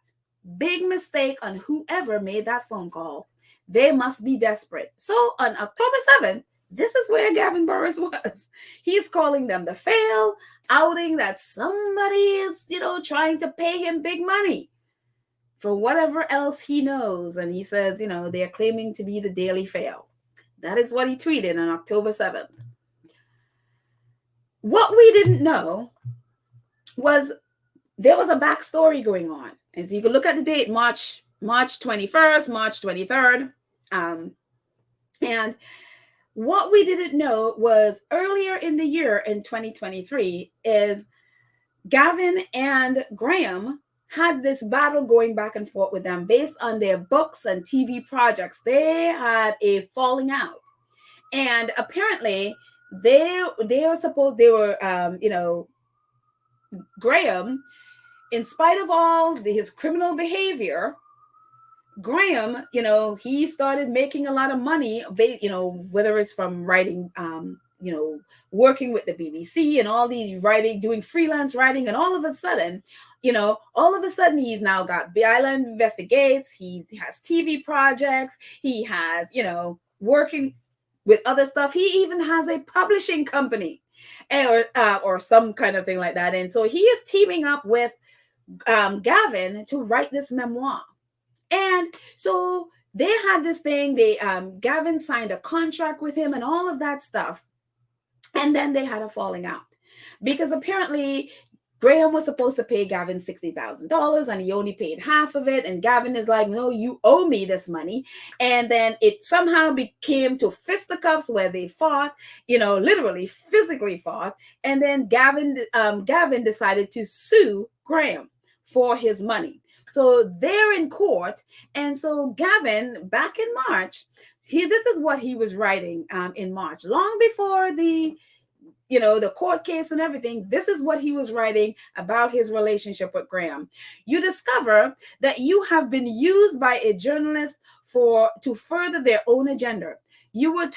Big mistake on whoever made that phone call. They must be desperate. So on October 7th, this is where Gavin Burroughs was. He's calling them the Fail, outing that somebody is, trying to pay him big money for whatever else he knows. And he says, they are claiming to be the Daily Fail. That is what he tweeted on October 7th. What we didn't know was there was a backstory going on. As you can look at the date, March 21st, March 23rd. And what we didn't know was earlier in the year in 2023 is Gavin and Graham had this battle going back and forth with them based on their books and TV projects. They had a falling out. And apparently Graham, in spite of all his criminal behavior, Graham, he started making a lot of money, whether it's from writing, working with the BBC and all these doing freelance writing. And all of a sudden, he's now got The Island Investigates. He has TV projects. He has, working with other stuff. He even has a publishing company or some kind of thing like that. And so he is teaming up with Gavin to write this memoir. And so they had this thing. Gavin signed a contract with him and all of that stuff. And then they had a falling out because apparently Graham was supposed to pay Gavin $60,000 and he only paid half of it. And Gavin is like, no, you owe me this money. And then it somehow became to fisticuffs where they fought, literally physically fought. And then Gavin decided to sue Graham for his money. So they're in court. And so Gavin, back in March, this is what he was writing in March, long before the court case and everything. This is what he was writing about his relationship with Graham. You discover that you have been used by a journalist to further their own agenda. You are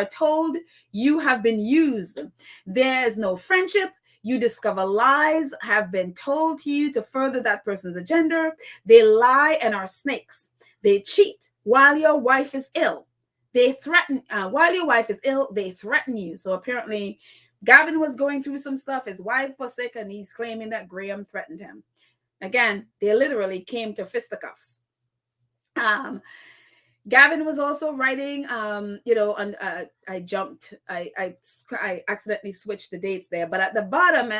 told you have been used. There's no friendship. You discover lies have been told to you to further that person's agenda. They lie and are snakes. They cheat while your wife is ill. They threaten, while your wife is ill, they threaten you. So apparently Gavin was going through some stuff. His wife was sick and he's claiming that Graham threatened him. Again, they literally came to fisticuffs. Gavin was also writing, I accidentally switched the dates there, but at the bottom,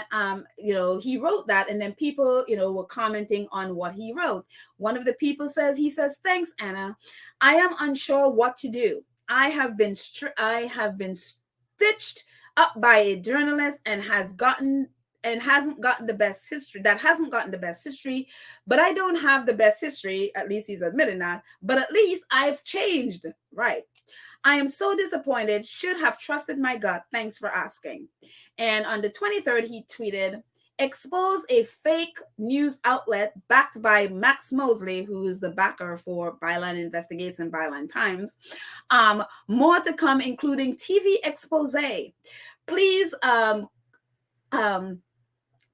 he wrote that, and then people, were commenting on what he wrote. One of the people says, "Thanks, Anna. I am unsure what to do. I have been stitched up by a journalist and hasn't gotten the best history, but I don't have the best history." At least he's admitting that. "But at least I've changed. Right. I am so disappointed. Should have trusted my gut. Thanks for asking." And on the 23rd, he tweeted, "Expose a fake news outlet backed by Max Mosley," who is the backer for Byline Investigates and Byline Times. More to come, including TV expose. Please,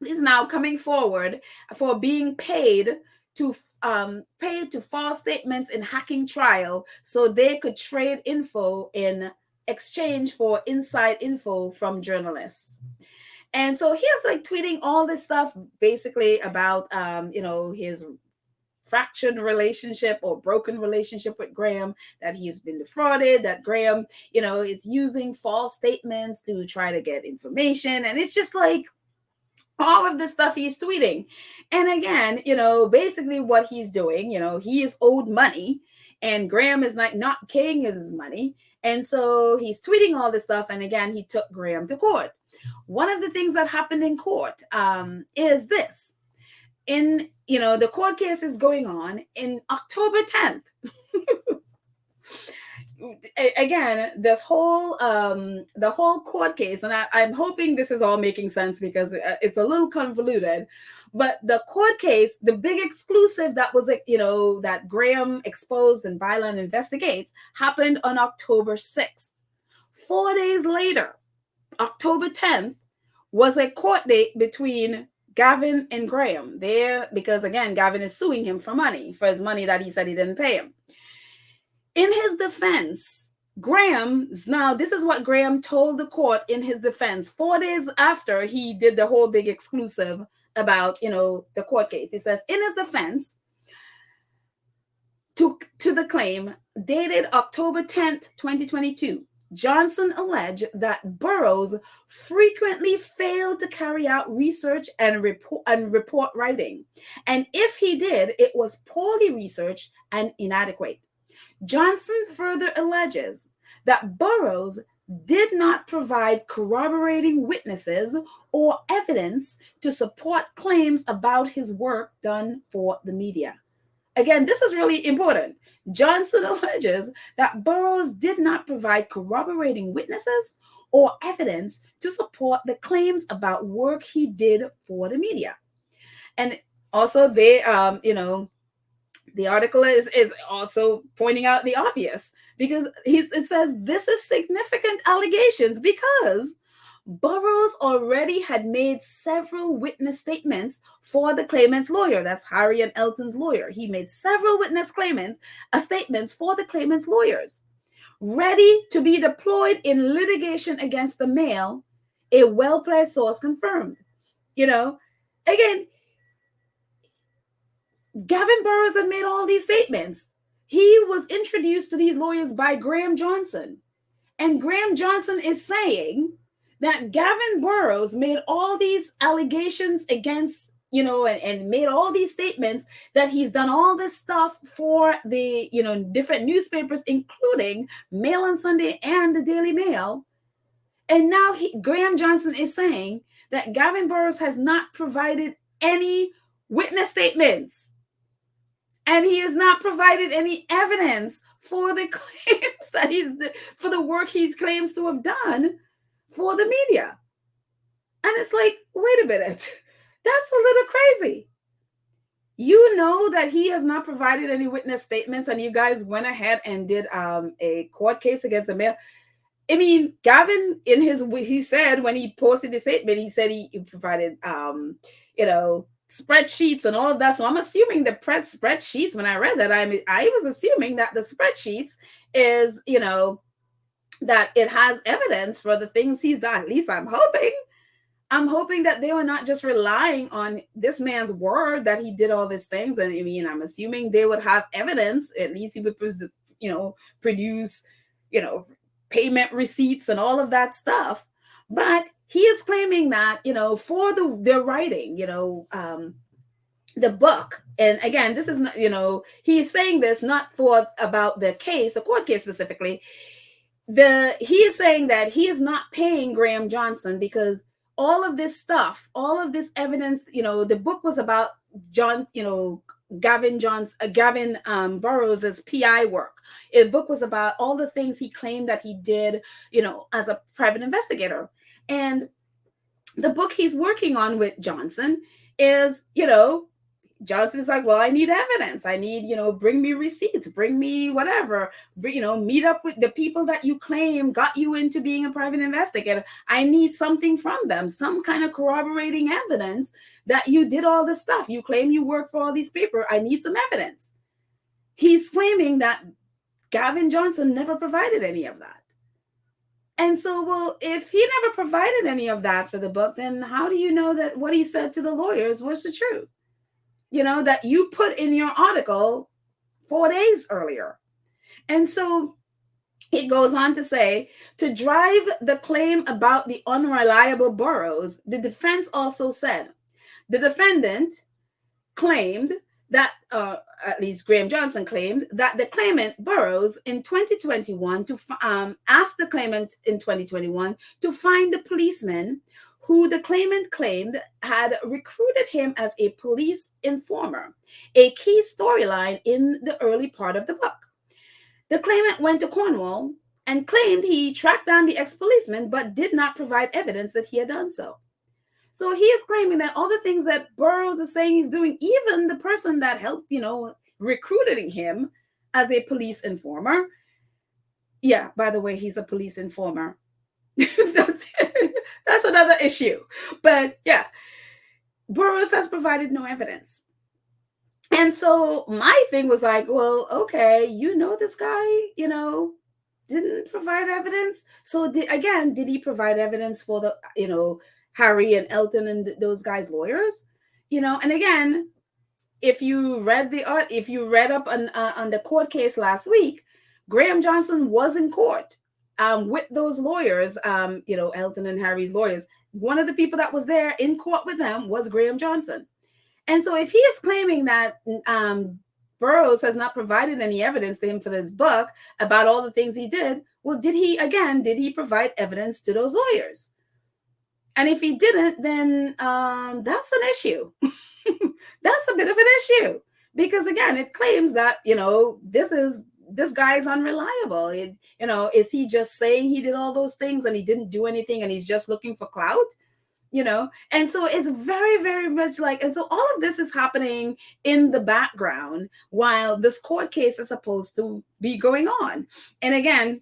is now coming forward for being paid to false statements in hacking trial so they could trade info in exchange for inside info from journalists. And so he's like tweeting all this stuff basically about his fractured relationship or broken relationship with Graham, that he's been defrauded, that Graham is using false statements to try to get information. And it's just like all of the stuff he's tweeting. And again, basically what he's doing, he is owed money and Graham is not paying his money. And so he's tweeting all this stuff. And again, he took Graham to court. One of the things that happened in court is this. The court case is going on in October 10th. Again, this whole the whole court case, and I'm hoping this is all making sense because it's a little convoluted, but the court case, the big exclusive that was that Graham exposed and Byline Investigates, happened on October 6th. 4 days later, October 10th, was a court date between Gavin and Graham there, because again, Gavin is suing him for his money that he said he didn't pay him. In his defense, this is what Graham told the court in his defense 4 days after he did the whole big exclusive about, the court case. He says, in his defense to the claim dated October 10th, 2022, Johnson alleged that Burroughs frequently failed to carry out research and report writing. And if he did, it was poorly researched and inadequate. Johnson further alleges that Burroughs did not provide corroborating witnesses or evidence to support claims about his work done for the media. Again, this is really important. Johnson alleges that Burroughs did not provide corroborating witnesses or evidence to support the claims about work he did for the media. And also they, the article is also pointing out the obvious, because it says this is significant allegations because Burroughs already had made several witness statements for the claimant's lawyer. That's Harry and Elton's lawyer. He made several witness statements for the claimant's lawyers, ready to be deployed in litigation against the Mail, a well-placed source confirmed. Again, Gavin Burroughs had made all these statements. He was introduced to these lawyers by Graham Johnson. And Graham Johnson is saying that Gavin Burrows made all these allegations against, and made all these statements that he's done all this stuff for the, different newspapers, including Mail on Sunday and the Daily Mail. And now Graham Johnson is saying that Gavin Burrows has not provided any witness statements. And he has not provided any evidence for the claims that for the work he claims to have done for the media. And it's like, wait a minute, that's a little crazy. You know that he has not provided any witness statements, and you guys went ahead and did a court case against the Mail. I mean, Gavin, he said when he posted the statement, he said he provided, spreadsheets and all of that. So I'm assuming the spreadsheets, when I read that, I was assuming that the spreadsheets is, that it has evidence for the things he's done. At least I'm hoping that they were not just relying on this man's word that he did all these things. And I mean, I'm assuming they would have evidence. At least he would, produce, payment receipts and all of that stuff. But he is claiming that, for the writing, the book. And again, this is not, he is saying this not about the case, the court case specifically. He is saying that he is not paying Graham Johnson because all of this stuff, all of this evidence, the book was about Gavin Burrows' PI work. The book was about all the things he claimed that he did, as a private investigator. And the book he's working on with Johnson is, Johnson is like, well, I need evidence. I need, bring me receipts, bring me whatever, meet up with the people that you claim got you into being a private investigator. I need something from them, some kind of corroborating evidence that you did all this stuff. You claim you work for all these people. I need some evidence. He's claiming that Gavin Johnson never provided any of that. And so, well, if he never provided any of that for the book, then how do you know that what he said to the lawyers was the truth? That you put in your article 4 days earlier. And so it goes on to say, to drive the claim about the unreliable Burrows, the defense also said the defendant claimed that, at least Graham Johnson claimed, that the claimant Burrows in 2021 asked the claimant in 2021 to find the policeman who the claimant claimed had recruited him as a police informer, a key storyline in the early part of the book. The claimant went to Cornwall and claimed he tracked down the ex-policeman, but did not provide evidence that he had done so. So he is claiming that all the things that Burrows is saying he's doing, even the person that helped, recruiting him as a police informer. Yeah, by the way, he's a police informer. That's another issue. But yeah, Burrows has provided no evidence. And so my thing was like, well, okay, this guy, didn't provide evidence. So did he provide evidence for the, Harry and Elton and those guys' lawyers? And again, if you read up on the court case last week, Graham Johnson was in court with those lawyers, Elton and Harry's lawyers. One of the people that was there in court with them was Graham Johnson. And so if he is claiming that Burrows has not provided any evidence to him for this book about all the things he did, well, did he provide evidence to those lawyers? And if he didn't, then that's an issue. That's a bit of an issue. Because again, it claims that, this guy is unreliable. Is he just saying he did all those things and he didn't do anything and he's just looking for clout? And so it's very, very much like, and so all of this is happening in the background while this court case is supposed to be going on. And again,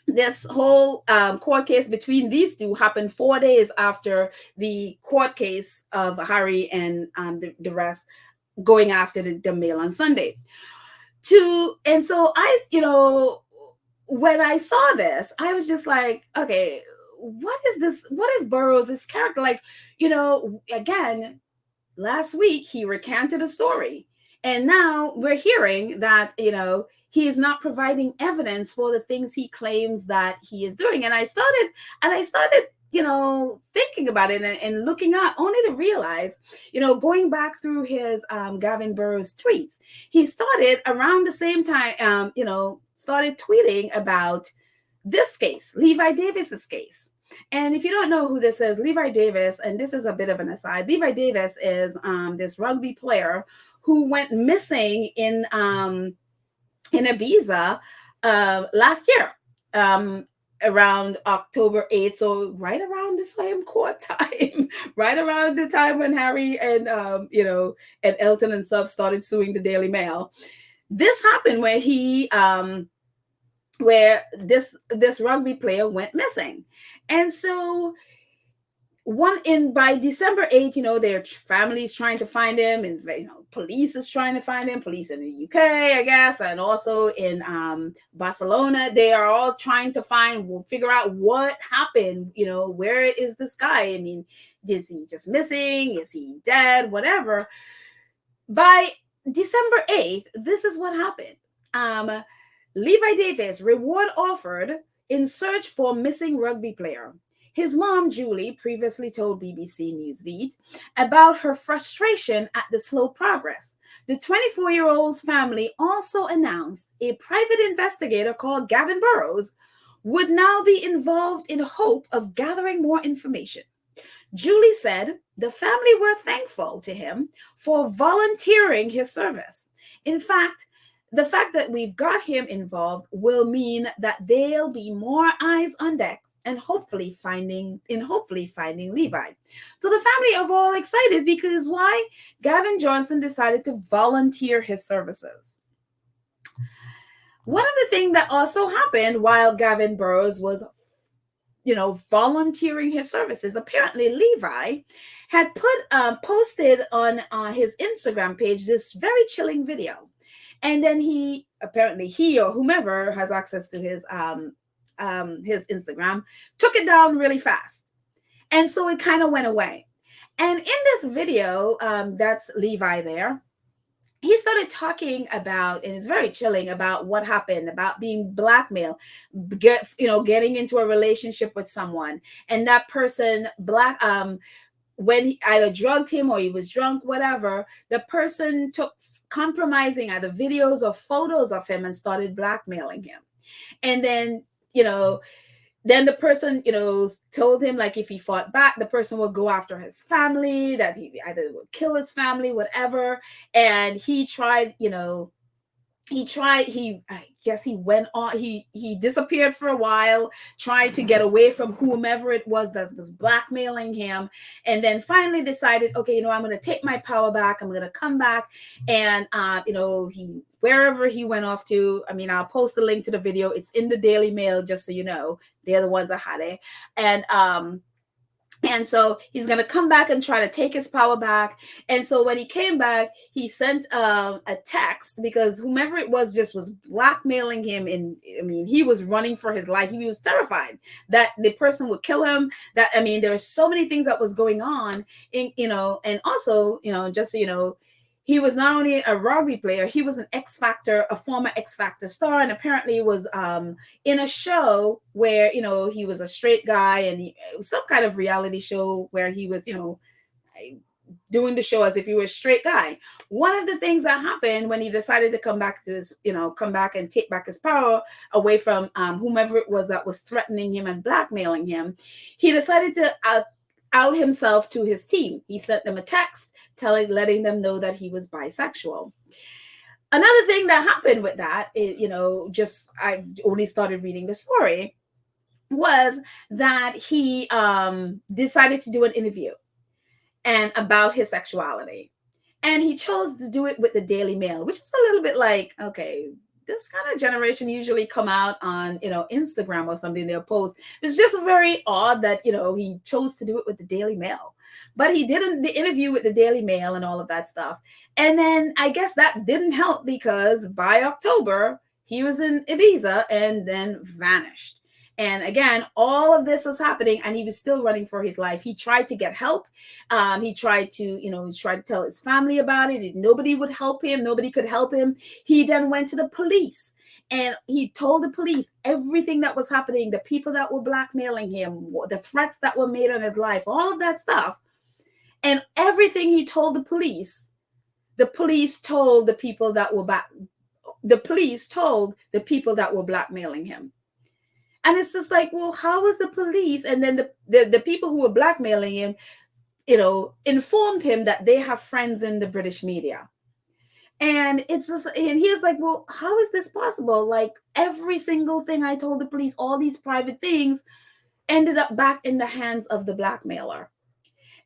this whole court case between these two happened 4 days after the court case of Harry and the rest going after the Mail on Sunday. And so when I saw this, I was just like, okay, what is this? What is Burrows' character? Like, again, last week he recanted a story. And now we're hearing that, he is not providing evidence for the things he claims that he is doing. And I started thinking about it and looking up, only to realize, going back through his Gavin Burrows tweets, he started around the same time, started tweeting about this case, Levi Davis's case. And if you don't know who this is, Levi Davis, and this is a bit of an aside, Levi Davis is this rugby player who went missing in Ibiza last year. Around October 8th, so right around the same court time, right around the time when Harry and and Elton and stuff started suing the Daily Mail. This happened where this rugby player went missing. And so by December 8th, their family's trying to find him, and police is trying to find him, police in the UK, I guess, and also in Barcelona. They are all trying to figure out what happened. Where is this guy? I mean, is he just missing? Is he dead? Whatever. By December 8th, this is what happened. Levi Davis, reward offered in search for missing rugby player. His mom, Julie, previously told BBC Newsbeat about her frustration at the slow progress. The 24-year-old's family also announced a private investigator called Gavin Burrows would now be involved in hope of gathering more information. Julie said the family were thankful to him for volunteering his service. In fact, the fact that we've got him involved will mean that there'll be more eyes on deck and hopefully finding Levi. So the family are all excited because why? Gavin Johnson decided to volunteer his services. One of the things that also happened while Gavin Burrows was volunteering his services, apparently Levi had posted on his Instagram page this very chilling video. And then he or whomever has access to his Instagram took it down really fast. And so it kind of went away. And in this video, that's Levi there, he started talking about, and it's very chilling, about what happened, about being blackmailed, getting into a relationship with someone. And that person, when he either drugged him or he was drunk, whatever, the person took compromising either videos or photos of him and started blackmailing him. And then, then the person, told him, like, if he fought back, the person would go after his family, that he either would kill his family, whatever. And he tried, I guess he went on, he disappeared for a while, tried to get away from whomever it was that was blackmailing him, and then finally decided, okay, I'm going to take my power back. I'm going to come back. And, wherever he went off to, I'll post the link to the video. It's in the Daily Mail, just so you know. They're the ones that had it. And so he's going to come back and try to take his power back. And so when he came back, he sent a text, because whomever it was just was blackmailing him. And he was running for his life. He was terrified that the person would kill him. That, there were so many things that was going on, and also, just so you know, he was not only a rugby player, he was a former X Factor star, and apparently was in a show where, he was a straight guy, and it was some kind of reality show where he was, doing the show as if he was a straight guy. One of the things that happened when he decided to come back and take back his power away from whomever it was that was threatening him and blackmailing him, he decided to out himself to his team. He sent them a text letting them know that he was bisexual. Another thing that happened with that is, I've only started reading the story, was that he decided to do an interview and about his sexuality. And he chose to do it with the Daily Mail, which is a little bit like, okay, this kind of generation usually come out on, Instagram or something, they'll post. It's just very odd that, he chose to do it with the Daily Mail. But he did the interview with the Daily Mail and all of that stuff. And then I guess that didn't help, because by October, he was in Ibiza and then vanished. And again, all of this was happening, and he was still running for his life. He tried to get help. He tried to tell his family about it. Nobody would help him. Nobody could help him. He then went to the police, and he told the police everything that was happening, the people that were blackmailing him, the threats that were made on his life, all of that stuff. And everything he told the police told the people that were blackmailing him. And it's just like, well, how was the police? And then the people who were blackmailing him, informed him that they have friends in the British media. And it's just, and he was like, well, how is this possible? Like, every single thing I told the police, all these private things, ended up back in the hands of the blackmailer.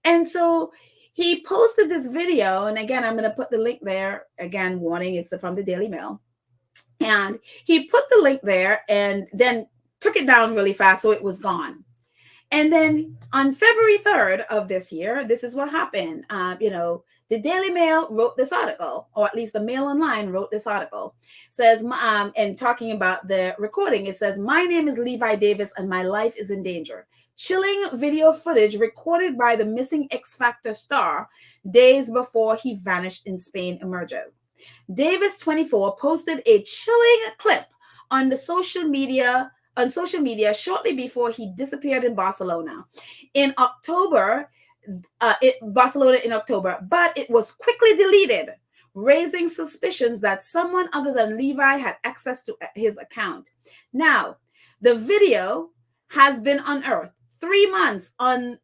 And so he posted this video, and again, I'm going to put the link there. Again, warning, it's from the Daily Mail. And he put the link there and then took it down really fast, so it was gone. And then on February 3rd of this year, this is what happened. The Daily Mail wrote this article, or at least the Mail Online wrote this article. Says, and talking about the recording, it says, "My name is Levi Davis and my life is in danger. Chilling video footage recorded by the missing X Factor star days before he vanished in Spain emerges." Davis, 24, posted a chilling clip on social media shortly before he disappeared in Barcelona in October. Barcelona in October, but it was quickly deleted, raising suspicions that someone other than Levi had access to his account. Now, the video has been unearthed 3 months on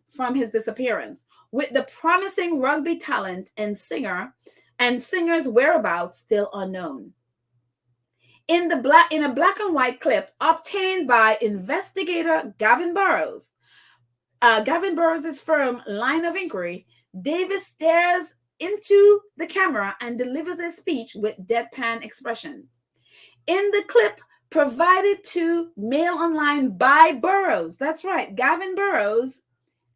from his disappearance, with the promising rugby talent and singer's whereabouts still unknown. In a black and white clip obtained by investigator Gavin Burrows, Burrows' firm Line of Inquiry, Davis stares into the camera and delivers a speech with deadpan expression. In the clip provided to Mail Online by Burrows, that's right, Gavin Burrows,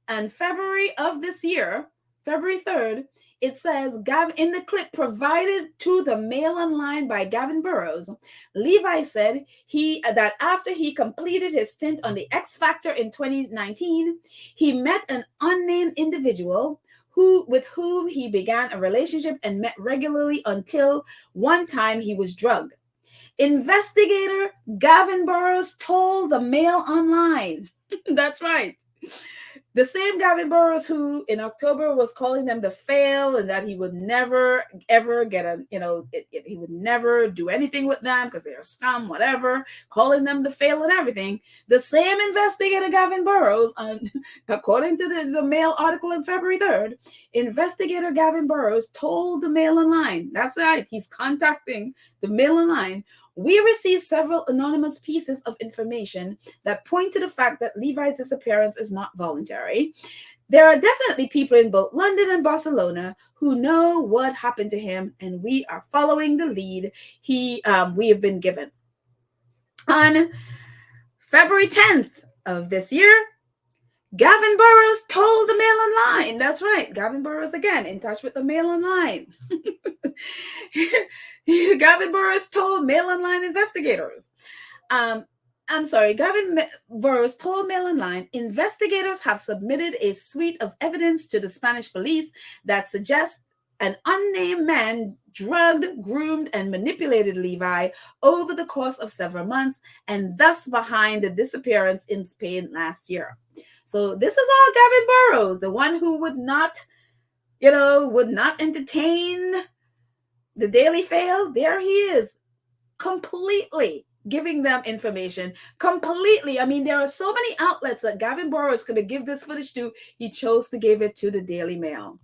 on February of this year, February 3rd, it says, in the clip provided to the Mail Online by Gavin Burrows, Levi said that after he completed his stint on the X Factor in 2019, he met an unnamed individual with whom he began a relationship and met regularly until one time he was drugged. Investigator Gavin Burrows told the Mail Online, that's right, the same Gavin Burrows who in October was calling them the fail, and that he would never ever get he would never do anything with them because they're scum, whatever, calling them the fail and everything. The same investigator Gavin Burrows, according to the Mail article on February 3rd, investigator Gavin Burrows told the Mail Online, that's right, he's contacting the Mail Online, "We received several anonymous pieces of information that point to the fact that Levi's disappearance is not voluntary. There are definitely people in both London and Barcelona who know what happened to him, and we are following the lead we have been given." On February 10th of this year, Gavin Burrows told the Mail Online. That's right, Gavin Burrows again in touch with the Mail Online. Gavin Burrows told Mail Online investigators. Gavin Burrows told Mail Online, investigators have submitted a suite of evidence to the Spanish police that suggests an unnamed man drugged, groomed, and manipulated Levi over the course of several months, and thus behind the disappearance in Spain last year. So this is all Gavin Burrows, the one who would not entertain the Daily Fail. There he is, completely giving them information. Completely. I mean, there are so many outlets that Gavin Burrows could have given this footage to. He chose to give it to the Daily Mail.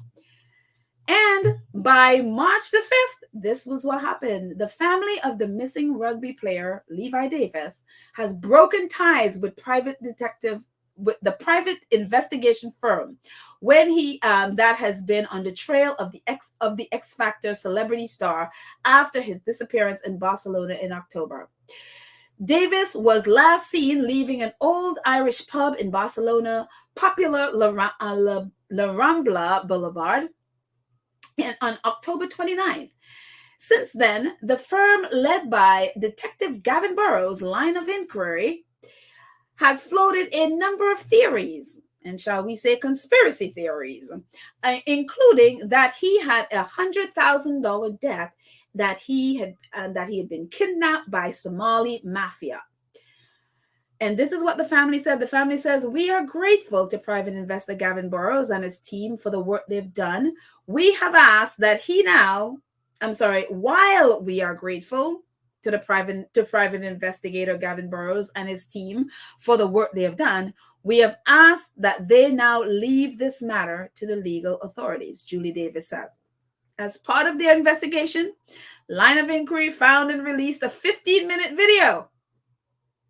And by March the 5th, this was what happened. The family of the missing rugby player, Levi Davis, has broken ties with the private investigation firm when that has been on the trail of the X Factor celebrity star after his disappearance in Barcelona in October. Davis was last seen leaving an old Irish pub in Barcelona, popular La Rambla Boulevard, on October 29th. Since then, the firm led by Detective Gavin Burrows' line of inquiry has floated a number of theories, and shall we say conspiracy theories, including that he had $100,000 debt that he had been kidnapped by Somali mafia. And this is what the family said. The family says, "We are grateful to private investor Gavin Burrows and his team for the work they've done. We have asked that while we are grateful to private investigator Gavin Burrows and his team for the work they have done, we have asked that they now leave this matter to the legal authorities," Julie Davis says. As part of their investigation, line of inquiry found and released a 15-minute video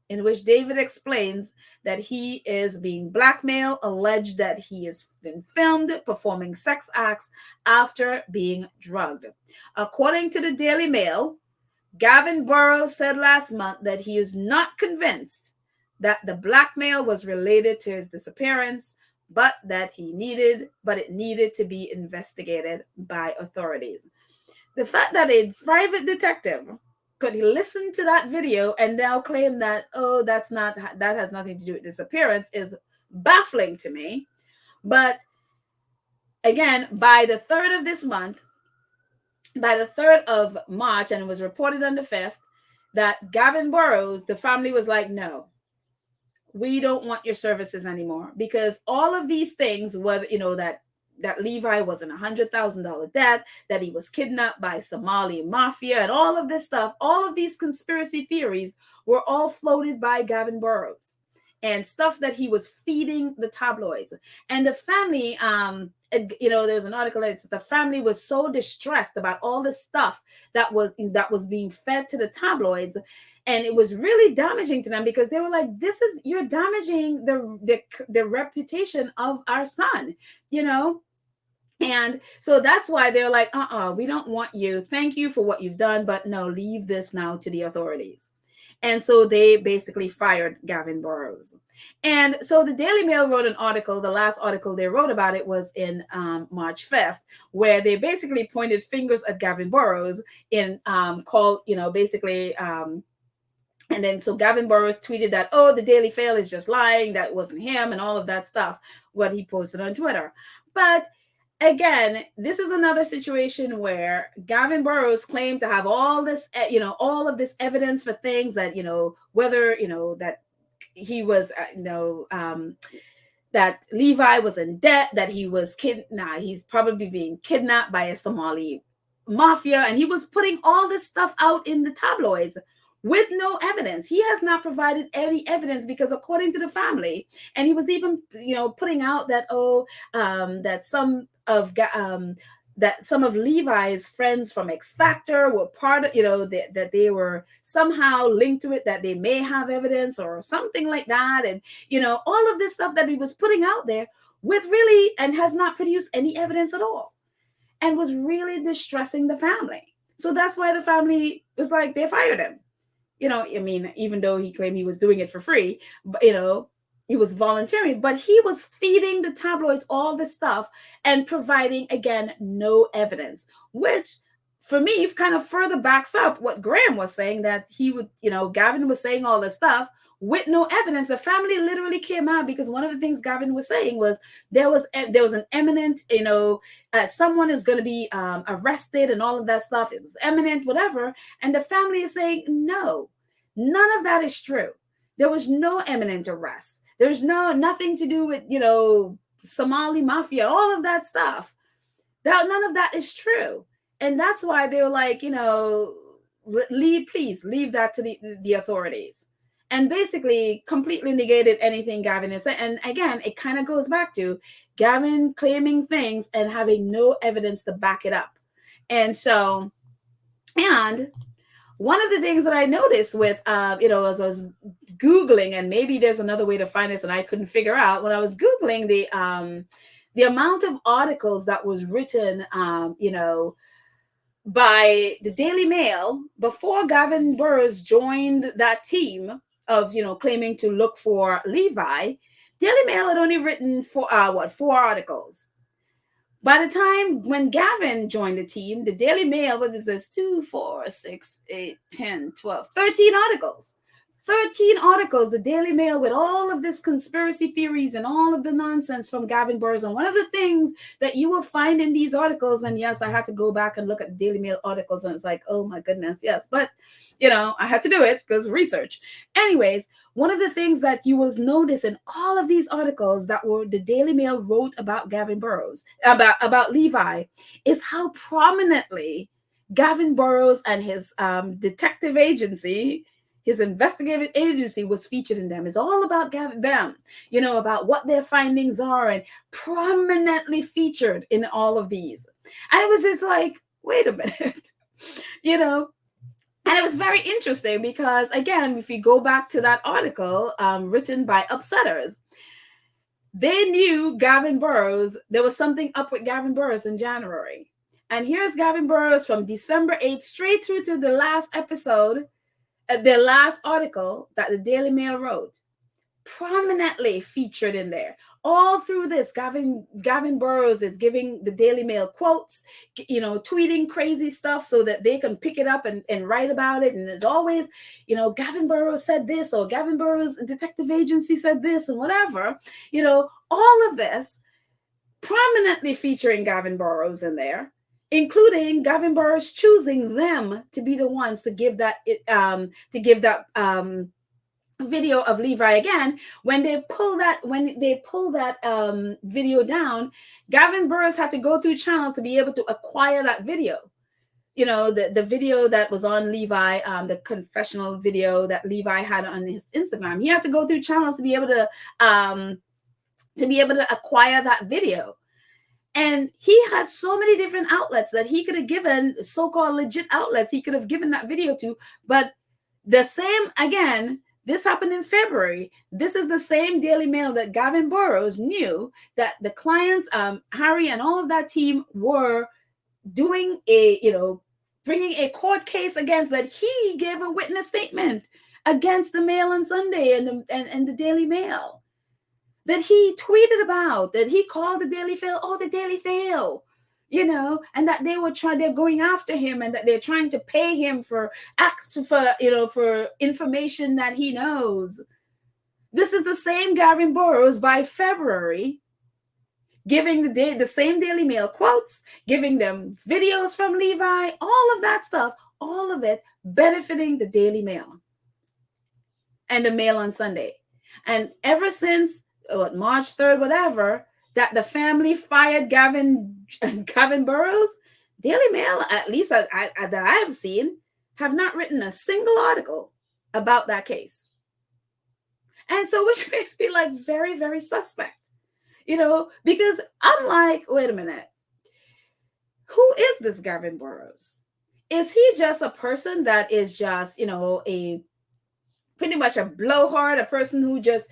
in which David explains that he is being blackmailed, alleged that he has been filmed performing sex acts after being drugged. According to the Daily Mail, Gavin Burrows said last month that he is not convinced that the blackmail was related to his disappearance, but it needed to be investigated by authorities. The fact that a private detective could listen to that video and now claim that, that has nothing to do with disappearance is baffling to me. But again, by the 3rd of this month, by the 3rd of March, and it was reported on the 5th, that Gavin Burrows, the family was like, "No, we don't want your services anymore," because all of these things, whether that Levi was in $100,000 debt, that he was kidnapped by Somali mafia, and all of this stuff, all of these conspiracy theories were all floated by Gavin Burrows, and stuff that he was feeding the tabloids. And the family, there's an article that said the family was so distressed about all this stuff that was being fed to the tabloids, and it was really damaging to them, because they were like, you're damaging the reputation of our son, And so that's why they're like, we don't want you. Thank you for what you've done, but no, leave this now to the authorities. And so they basically fired Gavin Burrows. And so the Daily Mail wrote an article. The last article they wrote about it was in March 5th, where they basically pointed fingers at Gavin Burrows and and then so Gavin Burrows tweeted that, the Daily Mail is just lying, that wasn't him, and all of that stuff, what he posted on Twitter. But again, this is another situation where Gavin Burrows claimed to have all this, all of this evidence for things that, whether, that he was, that Levi was in debt, that he was he's probably being kidnapped by a Somali mafia. And he was putting all this stuff out in the tabloids with no evidence. He has not provided any evidence, because according to the family, and he was even, putting out that, that some of Levi's friends from X Factor were part of, that they were somehow linked to it, that they may have evidence or something like that. And, all of this stuff that he was putting out there and has not produced any evidence at all, and was really distressing the family. So that's why the family was like, they fired him. Even though he claimed he was doing it for free, but, he was volunteering, but he was feeding the tabloids all this stuff and providing, again, no evidence, which for me kind of further backs up what Graham was saying, that he would, Gavin was saying all this stuff with no evidence. The family literally came out, because one of the things Gavin was saying was there was an imminent, someone is going to be arrested and all of that stuff. It was imminent, whatever. And the family is saying, no, none of that is true. There was no imminent arrest. There's nothing to do with, Somali mafia, all of that stuff. None of that is true. And that's why they were like, please leave that to the authorities. And basically completely negated anything Gavin is saying. And again, it kind of goes back to Gavin claiming things and having no evidence to back it up. And so, and one of the things that I noticed with, as I was Googling, and maybe there's another way to find this and I couldn't figure out, when I was Googling the amount of articles that was written, by the Daily Mail before Gavin Burrows joined that team of, claiming to look for Levi, Daily Mail had only written 4 articles. By the time when Gavin joined the team, the Daily Mail, what is this? 2, 4, 6, 8, 10, 12, 13 articles. 13 articles, the Daily Mail, with all of this conspiracy theories and all of the nonsense from Gavin Burrows. And one of the things that you will find in these articles, and yes, I had to go back and look at the Daily Mail articles, and it's like, oh my goodness, yes. But, I had to do it because research. Anyways, one of the things that you will notice in all of these articles that were the Daily Mail wrote about Gavin Burrows, about Levi, is how prominently Gavin Burrows and his detective agency, his investigative agency, was featured in them. It's all about them, about what their findings are, and prominently featured in all of these. And it was just like, wait a minute, And it was very interesting because, again, if you go back to that article written by Upsetters, they knew Gavin Burrows. There was something up with Gavin Burrows in January. And here's Gavin Burrows from December 8th straight through to the last episode, the last article that the Daily Mail wrote, prominently featured in there. All through this, Gavin Burrows is giving the Daily Mail quotes, tweeting crazy stuff so that they can pick it up and write about it. And it's always, Gavin Burrows said this, or Gavin Burrows detective agency said this, and whatever. All of this prominently featuring Gavin Burrows in there, including Gavin Burrows choosing them to be the ones to give that video of Levi again. When they pull that video down, Gavin Burrows had to go through channels to be able to acquire that video. The video that was on Levi, the confessional video that Levi had on his Instagram. He had to go through channels to be able to acquire that video. And he had so many different outlets that he could have given, so-called legit outlets, he could have given that video to. But the same, again, this happened in February. This is the same Daily Mail that Gavin Burrows knew that the clients, Harry and all of that team, were doing bringing a court case against, that he gave a witness statement against the Mail on Sunday and the Daily Mail, that he tweeted about, that he called the Daily Fail, the Daily Fail, and that they're going after him, and that they're trying to pay him for information that he knows. This is the same Gavin Burrows by February giving the same Daily Mail quotes, giving them videos from Levi, all of that stuff, all of it benefiting the Daily Mail and the Mail on Sunday. And ever since March 3rd, whatever, that the family fired Gavin Burrows, Daily Mail, at least that I have seen, have not written a single article about that case. And so, which makes me like very, very suspect, because I'm like, wait a minute, who is this Gavin Burrows? Is he just a person that is just, a pretty much a blowhard, a person who just,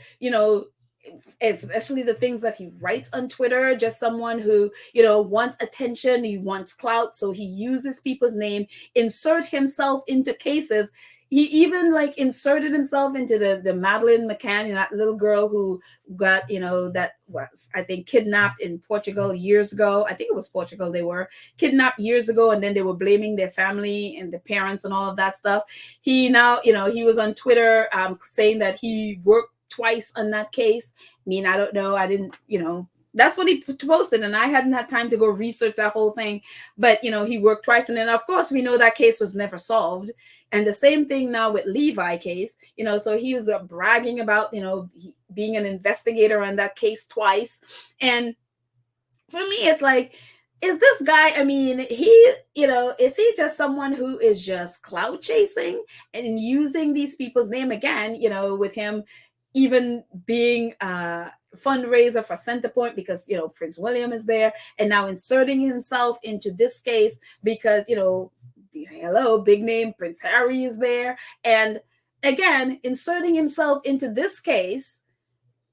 especially the things that he writes on Twitter, just someone who, wants attention, he wants clout, so he uses people's name, insert himself into cases. He even inserted himself into the Madeleine McCann, that little girl who got, that was, I think, kidnapped in Portugal years ago. I think it was Portugal. They were kidnapped years ago, and then they were blaming their family and the parents and all of that stuff. He now, he was on Twitter saying that he worked twice on that case. I mean, I don't know. I didn't, that's what he posted, and I hadn't had time to go research that whole thing. But, he worked twice. And then, of course, we know that case was never solved. And the same thing now with Levi case, so he was bragging about, being an investigator on that case twice. And for me, it's like, is this guy, I mean, is he just someone who is just clout chasing and using these people's name again, with him even being fundraiser for Centerpoint because, Prince William is there, and now inserting himself into this case because, hello, big name Prince Harry is there. And again, inserting himself into this case,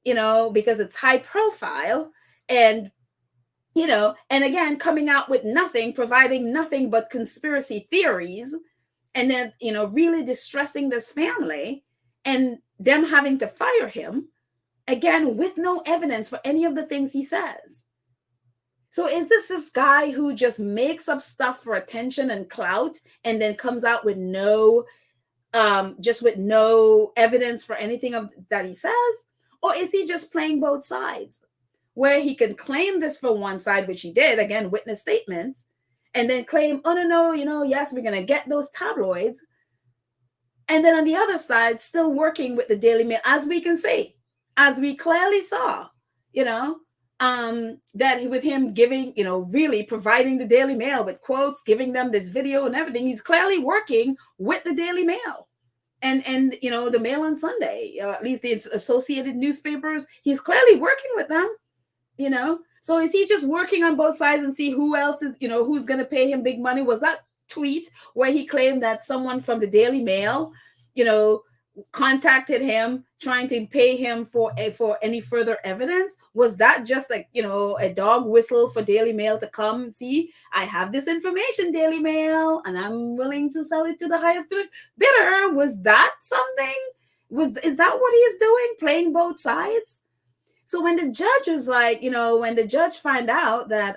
because it's high profile, and, and again, coming out with nothing, providing nothing but conspiracy theories, and then, really distressing this family, and them having to fire him, again, with no evidence for any of the things he says. So is this just guy who just makes up stuff for attention and clout and then comes out with no just with no evidence for anything of that he says? Or is he just playing both sides, where he can claim this for one side, which he did, again, witness statements, and then claim, oh, no, yes, we're going to get those tabloids. And then on the other side, still working with the Daily Mail, as we can see, as we clearly saw, that with him giving, really providing the Daily Mail with quotes, giving them this video and everything, he's clearly working with the Daily Mail. And the Mail on Sunday, at least the associated newspapers, he's clearly working with them, So is he just working on both sides and see who else is, who's going to pay him big money? Was that tweet where he claimed that someone from the Daily Mail, contacted him trying to pay him for any further evidence? Was that just like, a dog whistle for Daily Mail to come see, I have this information, Daily Mail, and I'm willing to sell it to the highest bidder? Was that something? Is that what he's doing, playing both sides? So when the judge was like, when the judge found out that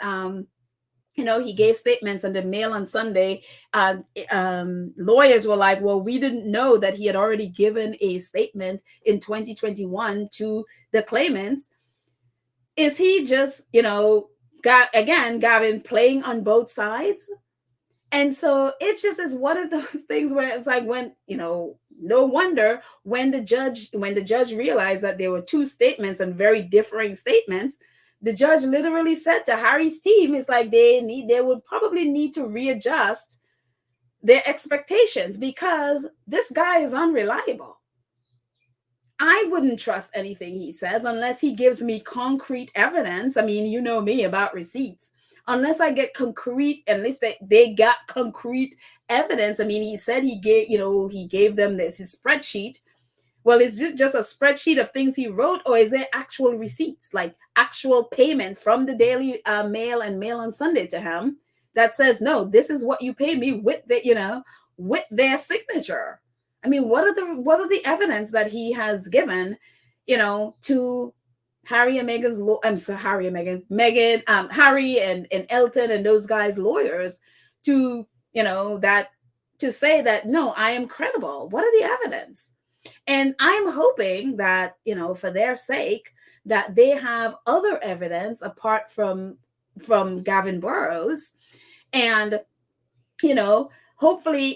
he gave statements on the Mail on Sunday, lawyers were like, well, we didn't know that he had already given a statement in 2021 to the claimants. Is he just, Gavin, playing on both sides? And so it just is one of those things where it's like, when, no wonder when the judge realized that there were two statements and very differing statements, the judge literally said to Harry's team, it's like they would probably need to readjust their expectations, because this guy is unreliable. I wouldn't trust anything he says unless he gives me concrete evidence. I mean, you know me about receipts. Unless I get concrete, at least they got concrete evidence. I mean, he said he gave them his spreadsheet. Well, is this just a spreadsheet of things he wrote, or is there actual receipts, like actual payment from the Daily Mail and Mail on Sunday to him that says, no, this is what you pay me with with their signature? I mean, what are the evidence that he has given, to Harry and Meghan's Harry and Elton and those guys' lawyers to say that, no, I am credible? What are the evidence? And I'm hoping that, for their sake, that they have other evidence apart from Gavin Burrows. And, hopefully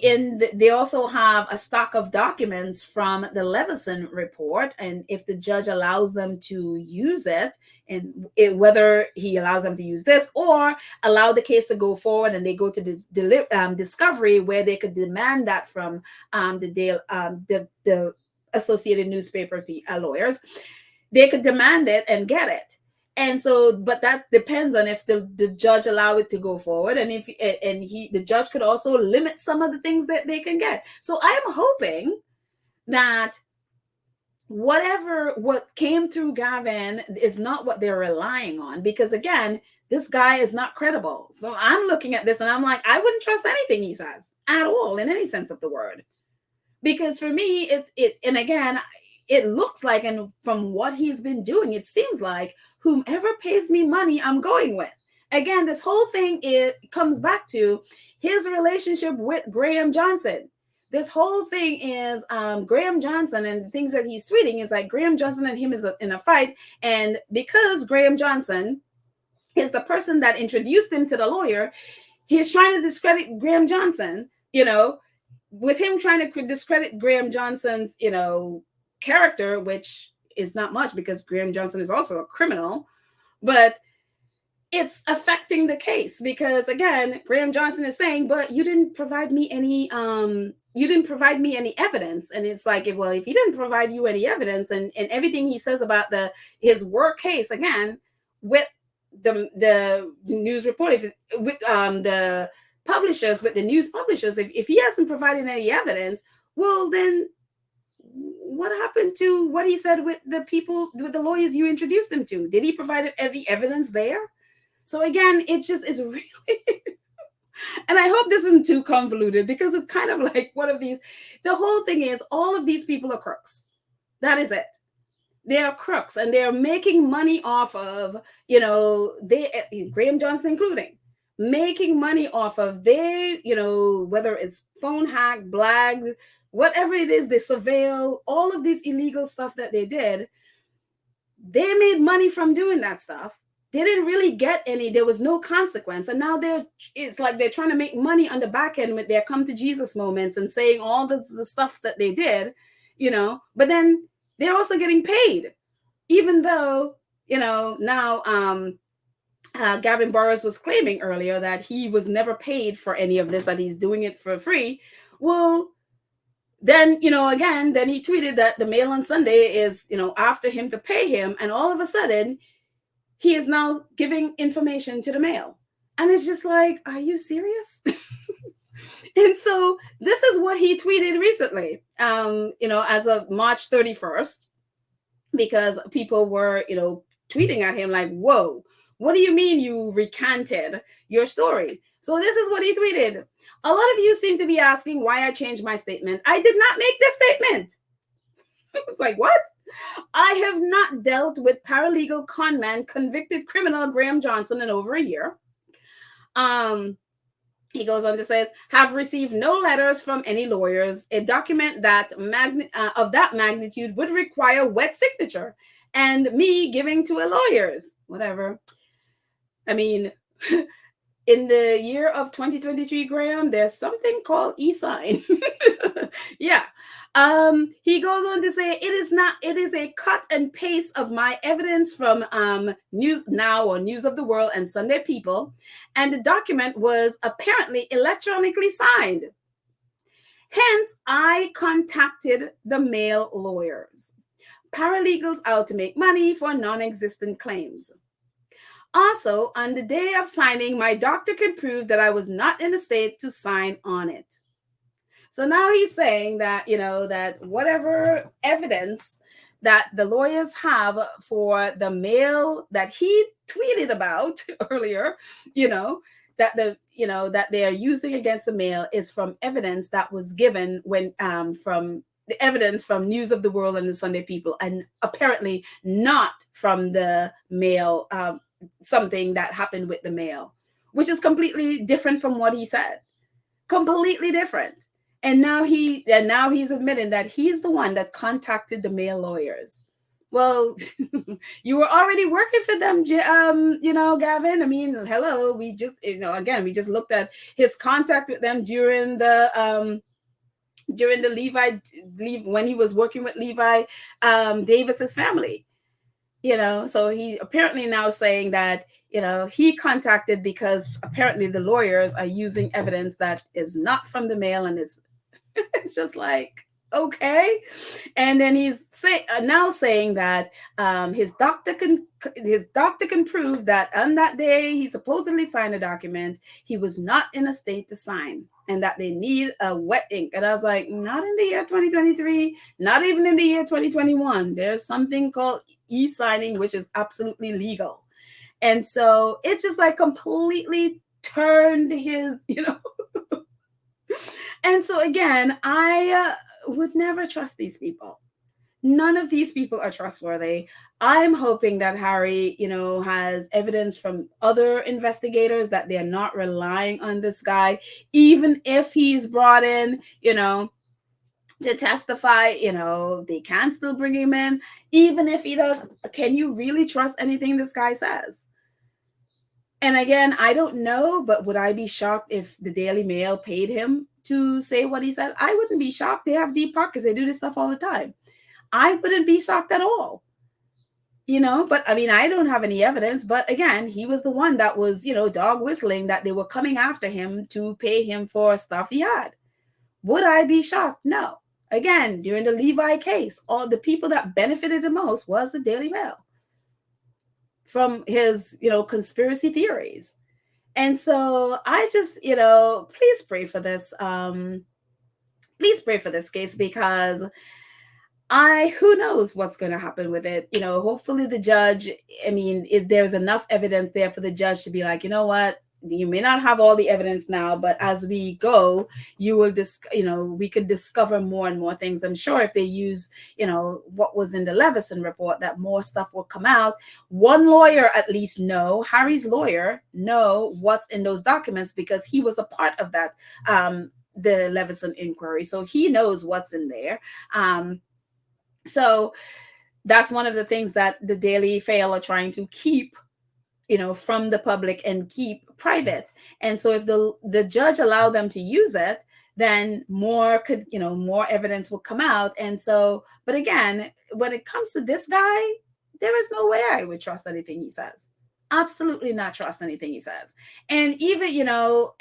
they also have a stock of documents from the Leveson report. And if the judge allows them to use it, and whether he allows them to use this or allow the case to go forward and they go to discovery, where they could demand that from the Associated Newspaper lawyers, they could demand it and get it. And so, but that depends on if the judge allow it to go forward, and if the judge could also limit some of the things that they can get. So I am hoping that what came through Gavin is not what they're relying on, because again, this guy is not credible. So I'm looking at this and I'm like, I wouldn't trust anything he says at all, in any sense of the word. Because for me, and again, it looks like, and from what he's been doing, it seems like whomever pays me money, I'm going with. Again, this whole thing, it comes back to his relationship with Graham Johnson. This whole thing is Graham Johnson, and the things that he's tweeting is like Graham Johnson and him is in a fight. And because Graham Johnson is the person that introduced him to the lawyer, he's trying to discredit Graham Johnson, with him trying to discredit Graham Johnson's, character, which is not much because Graham Johnson is also a criminal, but it's affecting the case because, again, Graham Johnson is saying, but you didn't provide me any evidence. And it's like, if he didn't provide you any evidence, and everything he says about his work case, again, with the news report, with the publishers, with the news publishers, if he hasn't provided any evidence, well, then what happened to what he said with the lawyers you introduced him to? Did he provide any evidence there? So again, it's really, and I hope this isn't too convoluted, because it's kind of like one of these, the whole thing is all of these people are crooks. That is it. they are crooks and they're making money off of, Graham Johnson including, making money off of whether it's phone hack, blag, whatever it is, they surveil, all of this illegal stuff that they did. They made money from doing that stuff. They didn't really get any, there was no consequence. And now it's like they're trying to make money on the back end with their come to Jesus moments and saying all the stuff that they did, but then they're also getting paid, even though, now Gavin Burrows was claiming earlier that he was never paid for any of this, that he's doing it for free. Well, then, then he tweeted that the Mail on Sunday is, after him to pay him. And all of a sudden, he is now giving information to the Mail. And it's just like, are you serious? And so this is what he tweeted recently, as of March 31st, because people were, tweeting at him like, whoa, what do you mean you recanted your story? So this is what he tweeted. A lot of you seem to be asking why I changed my statement. I did not make this statement. I was like, what? I have not dealt with paralegal conman convicted criminal Graham Johnson in over a year. He goes on to say, have received no letters from any lawyers. A document that of that magnitude would require wet signature and me giving to a lawyer's, whatever. I mean, in the year of 2023, Graham, there's something called e-sign. Yeah. He goes on to say, it is a cut and paste of my evidence from News Now or News of the World and Sunday People. And the document was apparently electronically signed. Hence, I contacted the Mail lawyers. Paralegals out to make money for non-existent claims. Also, on the day of signing, my doctor can prove that I was not in a state to sign on it. So now he's saying that, that whatever evidence that the lawyers have for the Mail that he tweeted about earlier, that that they are using against the Mail is from evidence that was given when from the evidence from News of the World and the Sunday People, and apparently not from the Mail, something that happened with the Mail, which is completely different from what he said. Completely different. And now he's admitting that he's the one that contacted the Mail lawyers. Well, you were already working for them, Gavin. I mean, hello. We just, again, we just looked at his contact with them during the Levi, when he was working with Levi Davis's family. So he apparently now saying that, he contacted because apparently the lawyers are using evidence that is not from the Mail, and it's just like, okay. And then he's now saying that his doctor can prove that on that day he supposedly signed a document, he was not in a state to sign, and that they need a wet ink. And I was like, not in the year 2023, not even in the year 2021. There's something called e-signing, which is absolutely legal. And so it's just like completely turned his, And so again, I would never trust these people. None of these people are trustworthy. I'm hoping that Harry, has evidence from other investigators that they're not relying on this guy, even if he's brought in, to testify, they can still bring him in. Even if he does, can you really trust anything this guy says? And again, I don't know, but would I be shocked if the Daily Mail paid him to say what he said? I wouldn't be shocked. They have deep pockets. They do this stuff all the time. I wouldn't be shocked at all. But I mean, I don't have any evidence. But again, he was the one that was, dog whistling that they were coming after him to pay him for stuff he had. Would I be shocked? No. Again, during the Levi case, all the people that benefited the most was the Daily Mail from his, conspiracy theories. And so I just, please pray for this. Please pray for this case, because who knows what's going to happen with it. Hopefully the judge, I mean, if there's enough evidence there for the judge to be like, you know what, You may not have all the evidence now, but as we go, you will we could discover more and more things. I'm sure if they use, what was in the Leveson report, that more stuff will come out. One lawyer at least Harry's lawyer what's in those documents, because he was a part of that, the Leveson inquiry. So he knows what's in there. So that's one of the things that the Daily Fail are trying to keep, from the public and keep private. And so if the judge allowed them to use it, then more evidence will come out. And so, but again, when it comes to this guy, there is no way I would trust anything he says. Absolutely not trust anything he says. And even,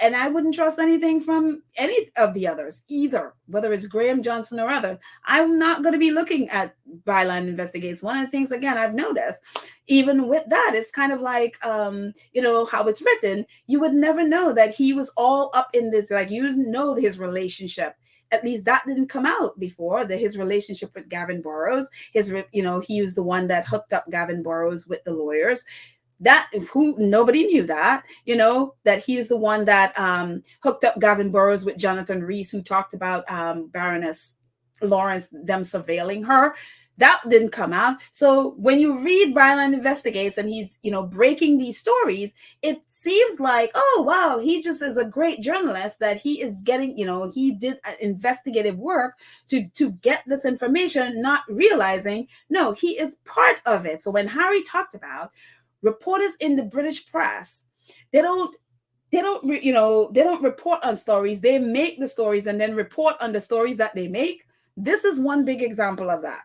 and I wouldn't trust anything from any of the others either, whether it's Graham Johnson or other. I'm not going to be looking at byline investigations. One of the things, again, I've noticed, even with that, it's kind of like, how it's written. You would never know that he was all up in this, like, you didn't know his relationship. At least that didn't come out before, his relationship with Gavin Burrows. He was the one that hooked up Gavin Burrows with the lawyers. Nobody knew that he is the one that hooked up Gavin Burrows with Jonathan Rees, who talked about Baroness Lawrence, them surveilling her. That didn't come out. So when you read Byline Investigates and he's, breaking these stories, it seems like, oh, wow, he just is a great journalist, that he is getting, he did investigative work to get this information, not realizing, no, he is part of it. So when Harry talked about reporters in the British press, they don't report on stories. They make the stories and then report on the stories that they make. This is one big example of that,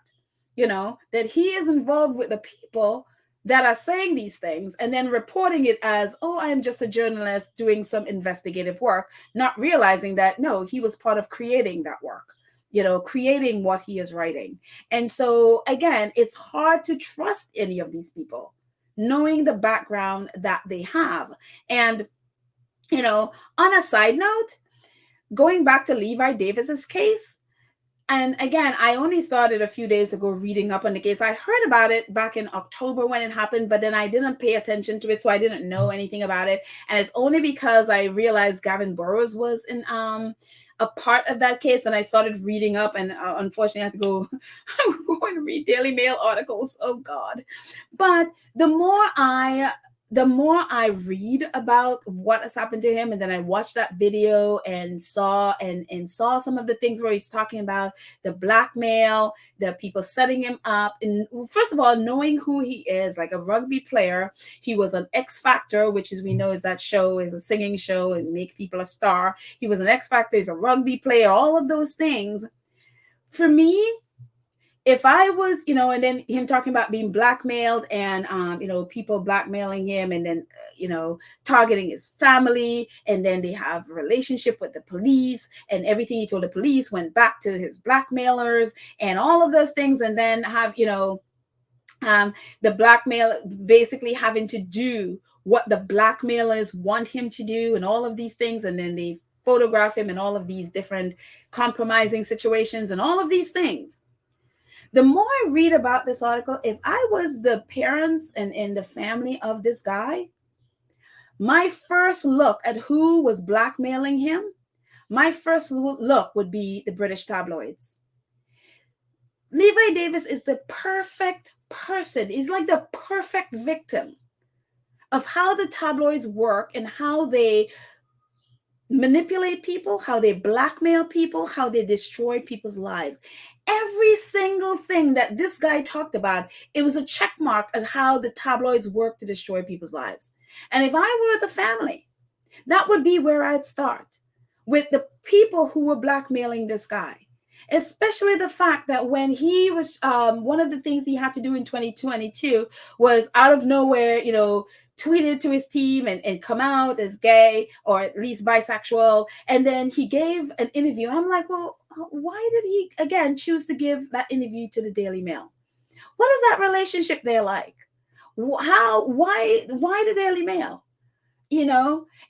that he is involved with the people that are saying these things and then reporting it as, oh, I'm just a journalist doing some investigative work, not realizing that, no, he was part of creating that work, creating what he is writing. And so, again, it's hard to trust any of these people, knowing the background that they have. And, on a side note, going back to Levi Davis's case, and again, I only started a few days ago reading up on the case. I heard about it back in October when it happened, but then I didn't pay attention to it, so I didn't know anything about it. And it's only because I realized Gavin Burrows was in a part of that case, and I started reading up, and unfortunately I have to go and read Daily Mail articles. Oh God. But the more I read about what has happened to him, and then I watched that video and saw some of the things where he's talking about the blackmail, the people setting him up. And first of all, knowing who he is, like a rugby player, he was on X Factor, which, as we know, is that show, is a singing show and make people a star. He was an X Factor, he's a rugby player, all of those things. For me, if I was, and then him talking about being blackmailed and, people blackmailing him, and then, targeting his family, and then they have a relationship with the police, and everything he told the police went back to his blackmailers and all of those things. And then have, the blackmail basically having to do what the blackmailers want him to do and all of these things. And then they photograph him in all of these different compromising situations and all of these things. The more I read about this article, if I was the parents and the family of this guy, my first look at who was blackmailing him, my first look would be the British tabloids. Levi Davis is the perfect person. He's like the perfect victim of how the tabloids work and how they manipulate people, how they blackmail people, how they destroy people's lives. Every single thing that this guy talked about, it was a check mark at how the tabloids work to destroy people's lives. And if I were the family, that would be where I'd start, with the people who were blackmailing this guy. Especially the fact that when he was, one of the things he had to do in 2022 was out of nowhere, tweeted to his team and come out as gay, or at least bisexual. And then he gave an interview. I'm like, well, why did he, again, choose to give that interview to the Daily Mail? What is that relationship there like? Why the Daily Mail?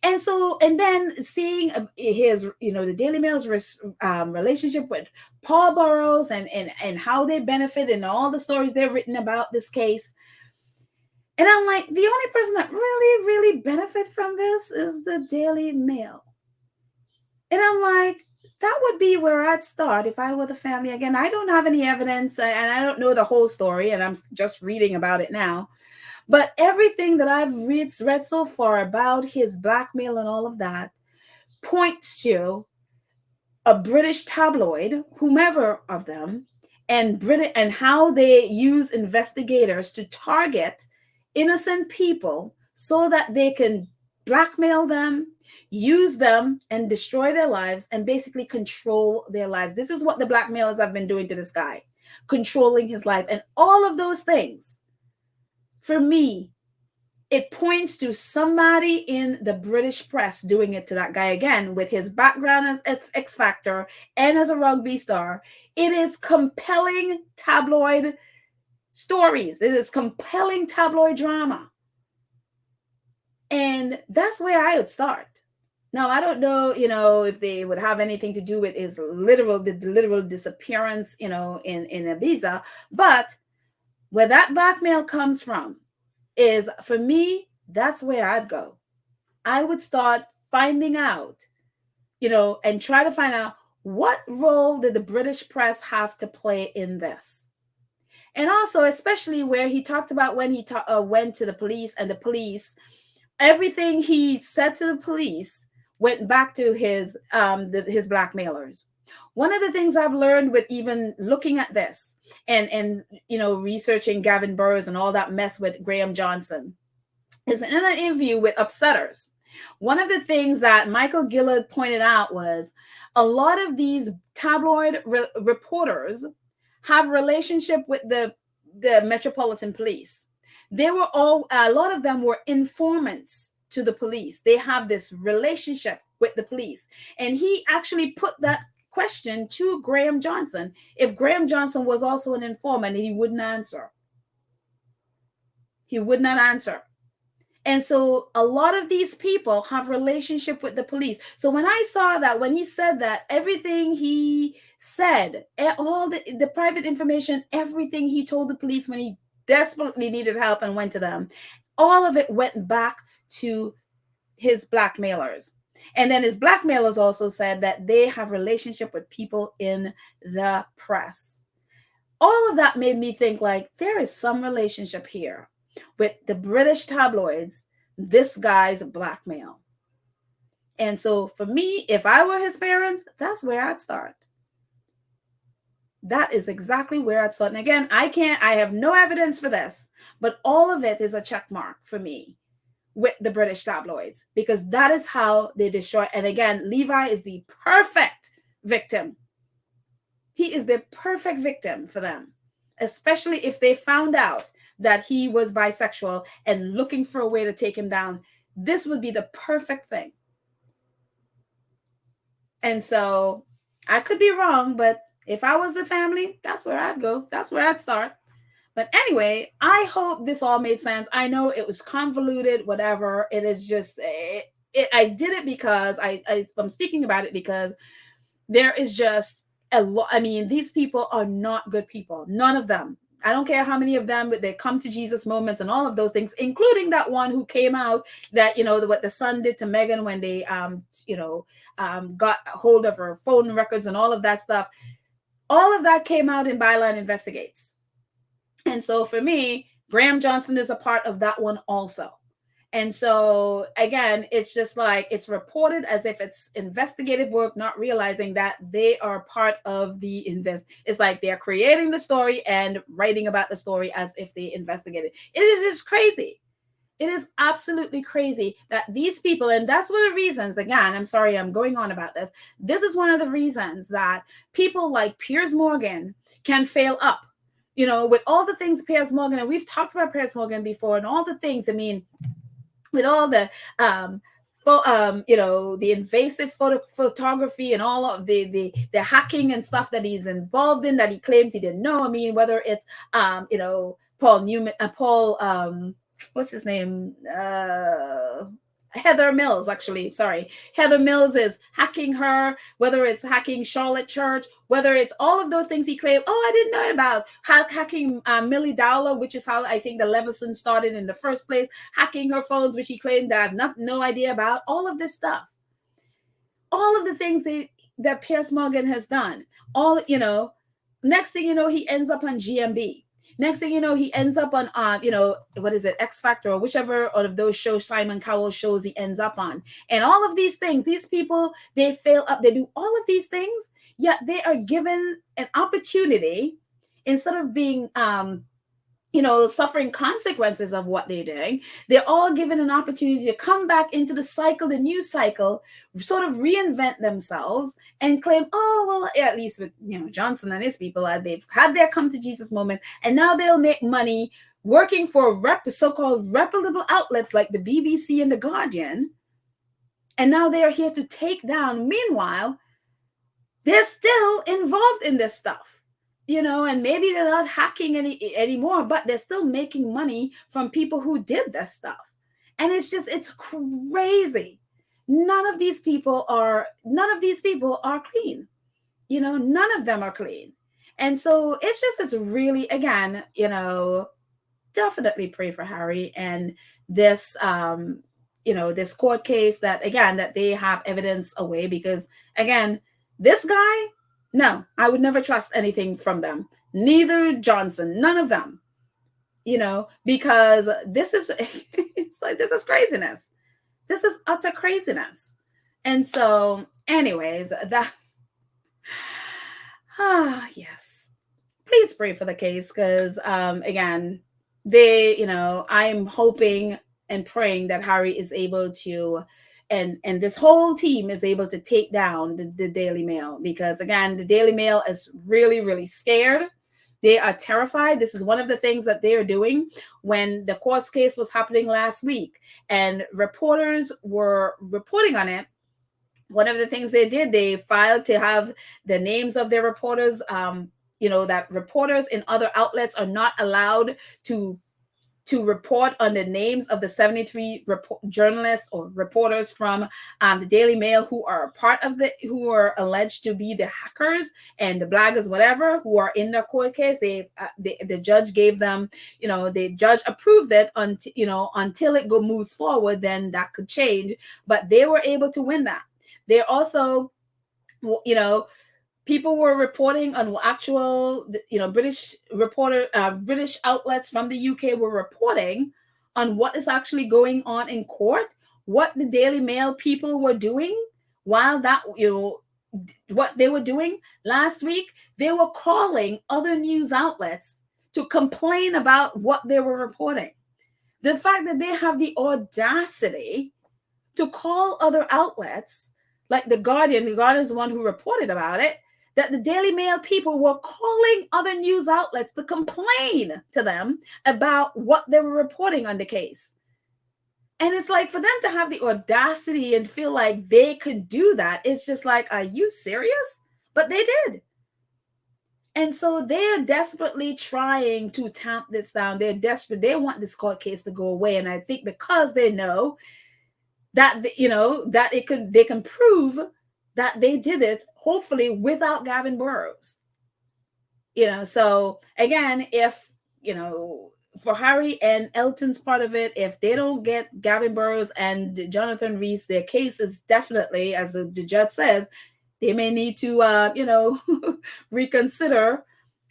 And so, and then seeing his, the Daily Mail's relationship with Paul Burrows and how they benefit and all the stories they've written about this case. And I'm like, the only person that really, really benefit from this is the Daily Mail. And I'm like, that would be where I'd start if I were the family. Again, I don't have any evidence and I don't know the whole story, and I'm just reading about it now. But everything that I've read so far about his blackmail and all of that points to a British tabloid, whomever of them, and how they use investigators to target innocent people so that they can blackmail them, use them, and destroy their lives and basically control their lives. This is what the blackmailers have been doing to this guy, controlling his life. And all of those things, for me, it points to somebody in the British press doing it to that guy again with his background as X Factor and as a rugby star. It is compelling tabloid stories. It is compelling tabloid drama. And that's where I would start. Now, I don't know, if they would have anything to do with his the literal disappearance, in Ibiza, but where that blackmail comes from is, for me, that's where I'd go. I would start finding out, and try to find out what role did the British press have to play in this. And also, especially where he talked about when he went to the police, and the police, everything he said to the police went back to his blackmailers. One of the things I've learned with even looking at this and researching Gavin Burrs and all that mess with Graham Johnson is in an interview with Upsetters. One of the things that Michael Gillard pointed out was a lot of these tabloid reporters have relationship with the Metropolitan Police. A lot of them were informants to the police. They have this relationship with the police. And he actually put that question to Graham Johnson if Graham Johnson was also an informant, and he wouldn't answer. He would not answer. And so a lot of these people have relationship with the police. So when I saw that, when he said that, everything he said, all the private information, everything he told the police when he desperately needed help and went to them, all of it went back to his blackmailers. And then his blackmailers also said that they have relationship with people in the press. All of that made me think, like, there is some relationship here with the British tabloids, this guy's blackmail. And so for me, if I were his parents, that's where I'd start. That is exactly where I'd start. And again, I have no evidence for this, but all of it is a check mark for me with the British tabloids, because that is how they destroy. And again, Levi is the perfect victim. He is the perfect victim for them, especially if they found out that he was bisexual and looking for a way to take him down. This would be the perfect thing. And so I could be wrong, but if I was the family, that's where I'd go. That's where I'd start. But anyway, I hope this all made sense. I know it was convoluted, whatever. It is just, I did it because I'm speaking about it because there is just a lot. I mean, these people are not good people. None of them. I don't care how many of them, but they come to Jesus moments and all of those things, including that one who came out that, what the son did to Meghan when they, got hold of her phone records and all of that stuff. All of that came out in Byline Investigates. And so for me, Graham Johnson is a part of that one also. And so again, it's just like, it's reported as if it's investigative work, not realizing that they are part of the It's like they're creating the story and writing about the story as if they investigated. It is just crazy. It is absolutely crazy that these people, and that's one of the reasons, again, I'm sorry, I'm going on about this. This is one of the reasons that people like Piers Morgan can fail up, with all the things Piers Morgan, and we've talked about Piers Morgan before and all the things, I mean, with all the, the invasive photography and all of the hacking and stuff that he's involved in that he claims he didn't know. I mean, whether it's, Paul Newman, what's his name? Heather Mills, actually, sorry. Heather Mills is hacking her, whether it's hacking Charlotte Church, whether it's all of those things he claimed. Oh, I didn't know about hacking Millie Dowler, which is how I think the Leveson started in the first place, hacking her phones, which he claimed that I have no idea about. All of this stuff, all of the things that Piers Morgan has done, all, next thing you know, he ends up on GMB. Next thing you know, he ends up on, what is it, X Factor, or whichever of those shows, Simon Cowell shows, he ends up on. And all of these things, these people, they fail up, they do all of these things, yet they are given an opportunity, instead of being, suffering consequences of what they're doing, they're all given an opportunity to come back into the cycle, the news cycle, sort of reinvent themselves and claim, oh, well, at least with, Johnson and his people, they've had their come to Jesus moment, and now they'll make money working for so-called reputable outlets like the BBC and the Guardian. And now they're here to take down. Meanwhile, they're still involved in this stuff. And maybe they're not hacking anymore, but they're still making money from people who did this stuff. And it's crazy. None of these people are clean. None of them are clean. And so it's really, again, definitely pray for Harry and this, this court case that they have evidence away, because again, this guy, no, I would never trust anything from them. Neither Johnson, none of them, because this is, this is craziness. This is utter craziness. And so anyways, yes, please pray for the case. Because, again, I'm hoping and praying that Harry is able to, and this whole team is able to take down the Daily Mail, because again, the Daily Mail is really, really scared. They are terrified. This is one of the things that they are doing when the court case was happening last week and reporters were reporting on it. One of the things they did, they filed to have the names of their reporters, that reporters in other outlets are not allowed to report on the names of the 73 journalists or reporters from the Daily Mail who are who are alleged to be the hackers and the bloggers, whatever, who are in the court case. The judge gave them, the judge approved it until it moves forward, then that could change. But they were able to win that. They also, people were reporting on actual, British outlets from the UK were reporting on what is actually going on in court, what the Daily Mail people were doing while that, what they were doing last week. They were calling other news outlets to complain about what they were reporting. The fact that they have the audacity to call other outlets, like the Guardian is the one who reported about it, that the Daily Mail people were calling other news outlets to complain to them about what they were reporting on the case. And it's like, for them to have the audacity and feel like they could do that, it's just like, are you serious? But they did. And so they're desperately trying to tamp this down. They're desperate. They want this court case to go away. And I think because they know that, that they can prove that they did it, hopefully without Gavin Burrows. So again, if, for Harry and Elton's part of it, if they don't get Gavin Burrows and Jonathan Rees, their case is definitely, as the judge says, they may need to, reconsider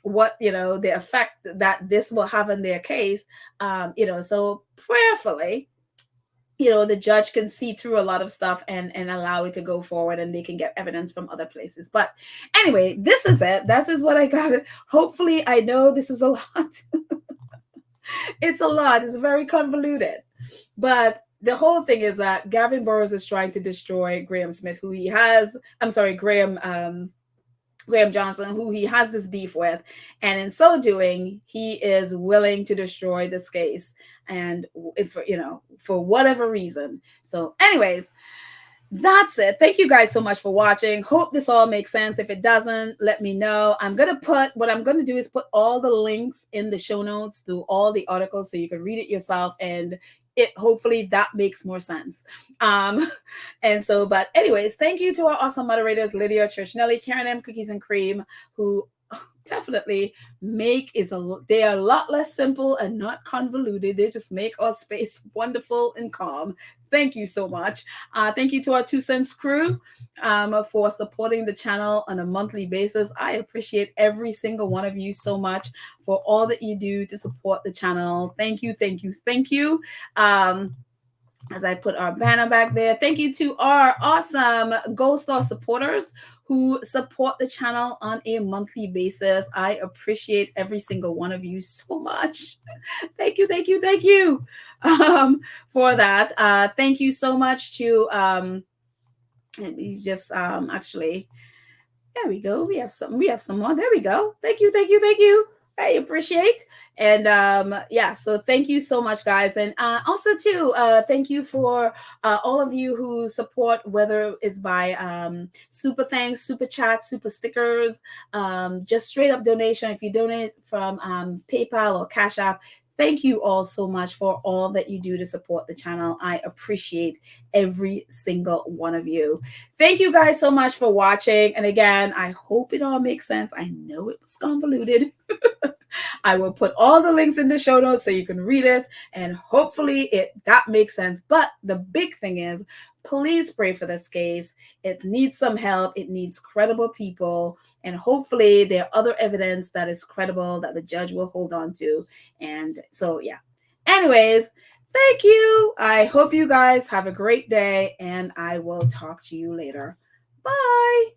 what, the effect that this will have on their case. So prayerfully, the judge can see through a lot of stuff and allow it to go forward, and they can get evidence from other places. But anyway, this is it. This is what I got. Hopefully, I know this was a lot. It's a lot. It's very convoluted. But the whole thing is that Gavin Burrows is trying to destroy Graham Johnson, who he has this beef with. And in so doing, he is willing to destroy this case, and for whatever reason. So anyways, that's it. Thank you guys so much for watching. Hope this all makes sense. If it doesn't, let me know. What I'm going to do is put all the links in the show notes to all the articles so you can read it yourself and hopefully that makes more sense. And so, but anyways, thank you to our awesome moderators, Lydia, Church Nelly, Karen M, Cookies and Cream, who definitely they are a lot less simple and not convoluted. They just make our space wonderful and calm. Thank you so much. Thank you to our 2 cents crew for supporting the channel on a monthly basis. I appreciate every single one of you so much for all that you do to support the channel. Thank you, thank you, thank you. As I put our banner back there, thank you to our awesome Gold Star supporters who support the channel on a monthly basis. I appreciate every single one of you so much. Thank you, thank you, thank you for that. Thank you so much to he's just actually, there we go. We have some more. There we go. Thank you, thank you, thank you. I appreciate. And yeah, so thank you so much, guys. And also too, thank you for all of you who support, whether it's by super thanks, super chats, super stickers, just straight up donation. If you donate from PayPal or Cash App, thank you all so much for all that you do to support the channel. I appreciate every single one of you. Thank you guys so much for watching. And again, I hope it all makes sense. I know it was convoluted. I will put all the links in the show notes so you can read it, and hopefully that makes sense. But the big thing is, please pray for this case. It needs some help. It needs credible people, and hopefully there are other evidence that is credible that the judge will hold on to. And so, yeah. Anyways, thank you. I hope you guys have a great day, and I will talk to you later. Bye.